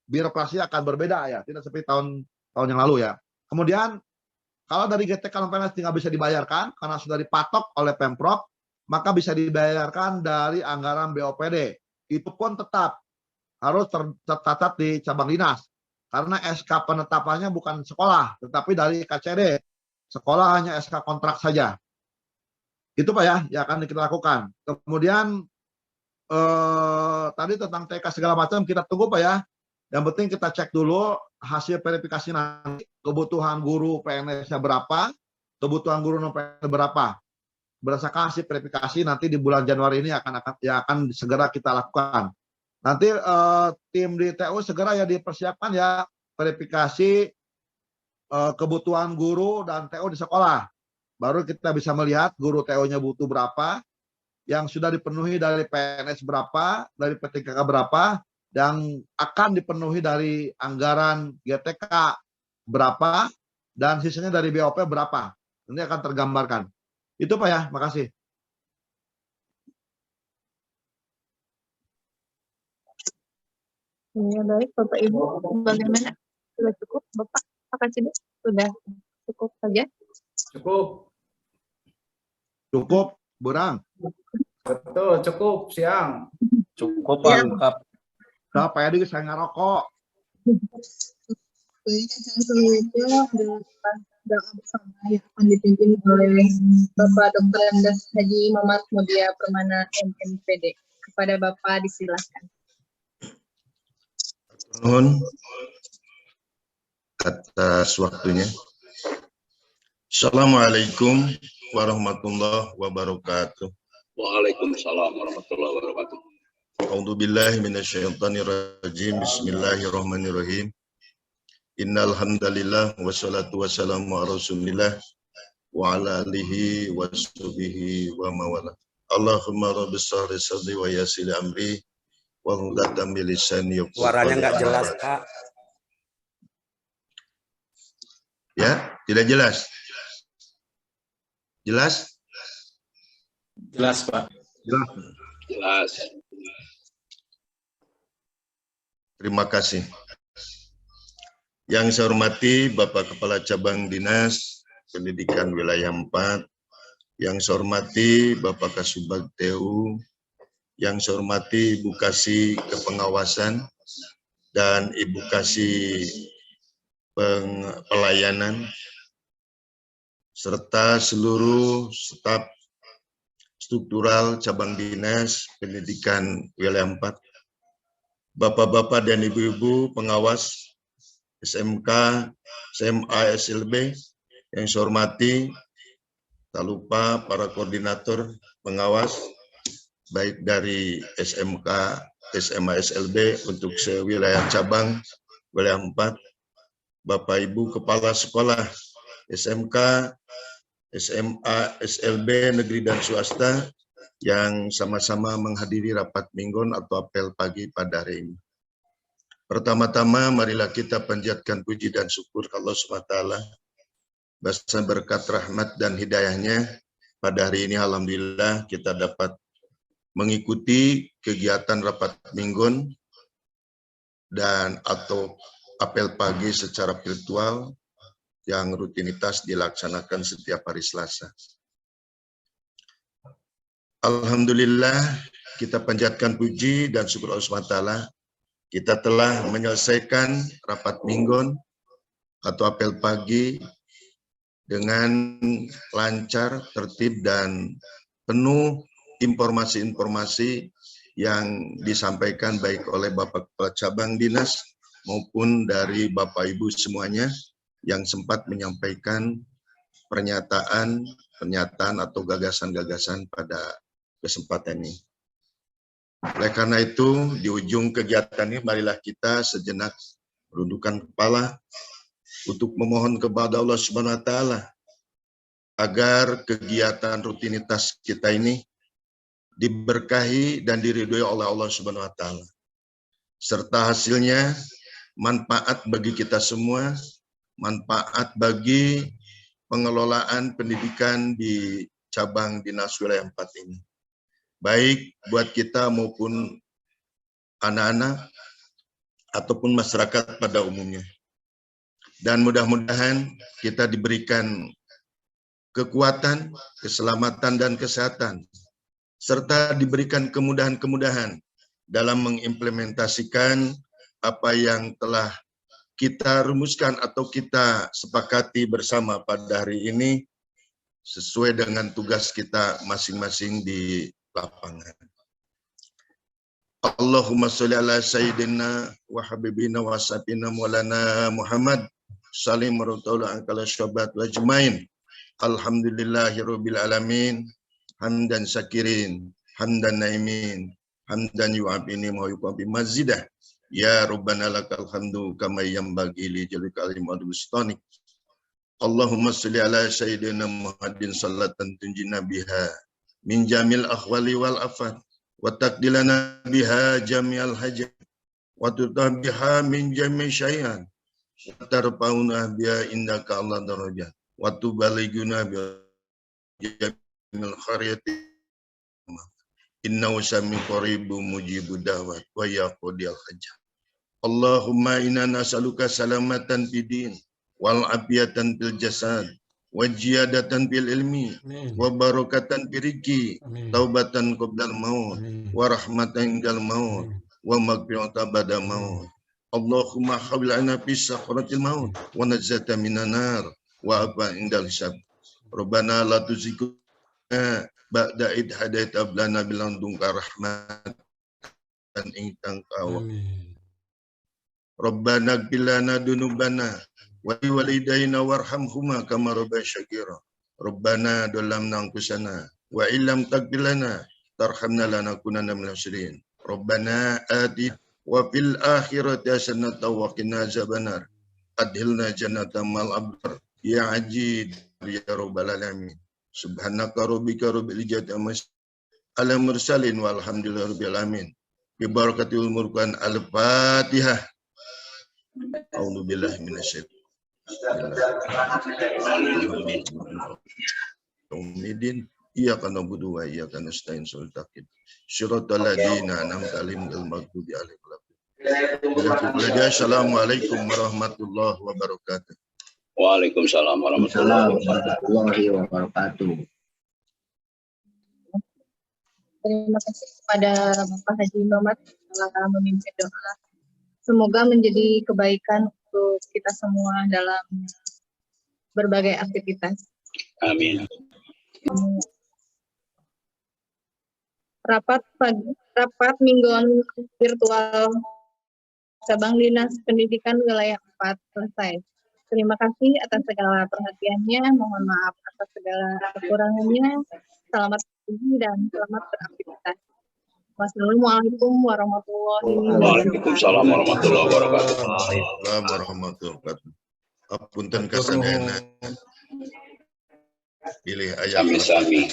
birokrasi akan berbeda ya, tidak seperti tahun yang lalu ya. Kemudian kalau dari GTK non PNS nggak bisa dibayarkan karena sudah dipatok oleh Pemprov, maka bisa dibayarkan dari anggaran BOPD. Itu pun tetap harus tercatat di cabang dinas. Karena SK penetapannya bukan sekolah, tetapi dari KCD. Sekolah hanya SK kontrak saja. Itu Pak ya, yang akan kita lakukan. Kemudian tadi tentang TK segala macam kita tunggu Pak ya. Yang penting kita cek dulu hasil verifikasi nanti, kebutuhan guru PNS-nya berapa, kebutuhan guru non PNS berapa. Berdasarkan hasil verifikasi nanti di bulan Januari ini akan segera kita lakukan. Nanti tim di TU segera ya dipersiapkan ya verifikasi kebutuhan guru dan TU di sekolah. Baru kita bisa melihat guru TU-nya butuh berapa, yang sudah dipenuhi dari PNS berapa, dari PTKK berapa, yang akan dipenuhi dari anggaran GTK berapa, dan sisanya dari BOP berapa. Nanti akan tergambarkan. Itu Pak ya, makasih. Ya baik Bapak Ibu, bagaimana? Sudah cukup Bapak? Pak Kacide? Sudah cukup saja? Cukup. Cukup, Burang. Betul, cukup siang. Cukup lengkap. Nah, Pak Edi saya ngerokok. Selanjutnya adalah doa bersama yang akan dipimpin oleh Bapak Dr. Andes Haji Mamat Mudia Permana MNPD. Kepada Bapak disilahkan. Nuhun atas waktunya. Assalamualaikum warahmatullahi wabarakatuh. Waalaikumsalam warahmatullahi wabarakatuh. A'udzubillahi minasyaitonirrajim. Bismillahirrahmanirrahim. Innal hamdalillah wassalatu wassalamu ala Rasulillah wa ala alihi wa sahbihi wa mawala. Allahumma rabbi shrah sadri wa yassir amri wa hlul min lisani yafqahu. Suaranya nggak jelas, Kak. Ya, tidak jelas. Jelas? Jelas, Pak. Jelas. Jelas. Terima kasih. Yang saya hormati Bapak Kepala Cabang Dinas Pendidikan Wilayah 4, yang saya hormati Bapak Kasubag TU, yang saya hormati Ibu Kasih Kepengawasan dan Ibu Kasih Pelayanan, serta seluruh staf struktural Cabang Dinas Pendidikan Wilayah 4, Bapak-bapak dan Ibu-ibu pengawas SMK, SMA, SLB, yang saya hormati, tak lupa para koordinator pengawas, baik dari SMK, SMA, SLB untuk sewilayah cabang, wilayah 4, Bapak Ibu Kepala Sekolah, SMK, SMA, SLB, negeri dan swasta, yang sama-sama menghadiri rapat mingguan atau apel pagi pada hari ini. Pertama-tama, marilah kita panjatkan puji dan syukur ke Allah SWT, bahasa berkat rahmat dan hidayahnya, pada hari ini alhamdulillah kita dapat mengikuti kegiatan rapat mingguan dan atau apel pagi secara virtual yang rutinitas dilaksanakan setiap hari Selasa. Alhamdulillah kita panjatkan puji dan syukur Allah SWT, kita telah menyelesaikan rapat mingguan atau apel pagi dengan lancar, tertib, dan penuh informasi-informasi yang disampaikan baik oleh Bapak Kepala Cabang Dinas maupun dari Bapak Ibu semuanya yang sempat menyampaikan pernyataan atau gagasan-gagasan pada kesempatan ini. Oleh karena itu, di ujung kegiatan ini, marilah kita sejenak merundukkan kepala untuk memohon kepada Allah Subhanahu wa Ta'ala agar kegiatan rutinitas kita ini diberkahi dan diridhoi oleh Allah Subhanahu wa Ta'ala, serta hasilnya manfaat bagi kita semua, manfaat bagi pengelolaan pendidikan di cabang dinas wilayah 4 ini. Baik buat kita maupun anak-anak ataupun masyarakat pada umumnya. Dan mudah-mudahan kita diberikan kekuatan, keselamatan, dan kesehatan, serta diberikan kemudahan-kemudahan dalam mengimplementasikan apa yang telah kita rumuskan atau kita sepakati bersama pada hari ini sesuai dengan tugas kita masing-masing di lapangan. Allahumma sholli ala sayyidina wa habibina wa safina maulana Muhammad salim warahmatullahi angkala syabat wa jemain. Alhamdulillahirabbil alamin, hamdan syakirin, hamdan naimin, hamdan yu'abini wa yuqabi mazidah. Ya Rabbana lakal hamdu kama yanbaghi li jalika alimadu bistanik. Allahumma sholli ala sayyidina Muhammadin sallatan tunjina biha min jamil akhwali wal afat wa taqdilana biha jami'al hajat wa tutahbiha min jami' syai'an wa tarfauna biha indaka Allah darajat wa tubaliguna biha jamil khairati innahu sami qaribu mujibu da'wat wa yaqudil hajat. Allahumma inna nas'aluka salamatan fid din wal afiyatan fil jasad wa ziyadatan fil ilmi wa barakatan fil rizqi taubatan qabla al maut wa rahmatan indal maut wa maghfiratan ba'da maut. Allahumma hawil ana fi sakratil maut wa najata minan nar wa afa indal hisab. Rabbana la tuzigh ba'da id hadaita lana bil ladunka rahmatan innaka tawwab. Rabbana ighfir lana dzunubana wa liwalidayna warhamhuma kama rabbayana shaghira. Rabbana dhalamna anfusana wa illam taghfir lana tarhamna lanakunanna minal khasirin. Rabbana atina wa fil akhirati hasanatan wa qina azabannar. Adkhilna jannata mal abrar ya ajid ya rabbal alamin. Subhanaka rabbika rabbil izzati amma ala mursalin walhamdulillahi rabbil alamin. Bi barakatil Qur'an al-Fatihah. A'udzu billahi minasyaitonir rajim. Iyyaka na'budu wa iyyaka nasta'in shiratal ladzina an'amta 'alaihim ghairil maghdubi 'alaihim waladdallin. Assalamualaikum warahmatullahi wabarakatuh. Waalaikumsalam warahmatullahi wabarakatuh. Terima kasih kepada Bapak Haji Muhammad telah memimpin doa. Semoga menjadi kebaikan untuk kita semua dalam berbagai aktivitas. Amin. Rapat mingguan virtual Cabang Dinas Pendidikan Wilayah 4 selesai. Terima kasih atas segala perhatiannya. Mohon maaf atas segala kekurangannya. Selamat pagi dan selamat beraktivitas. Wassalamualaikum warahmatullahi wabarakatuh. Waalaikumsalam warahmatullahi wabarakatuh. Waalaikumsalam warahmatullahi wabarakatuh. Apunten kasadayana. Pilih ayat. Sami-sami.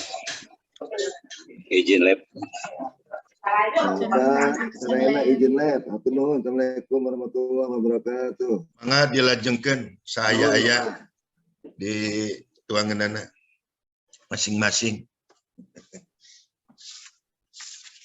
Izin lab. Sarayana izin lab. Hatur nuhun. Assalamualaikum warahmatullahi wabarakatuh. Mangga dilajengkeun saya aya di tuanganana masing-masing.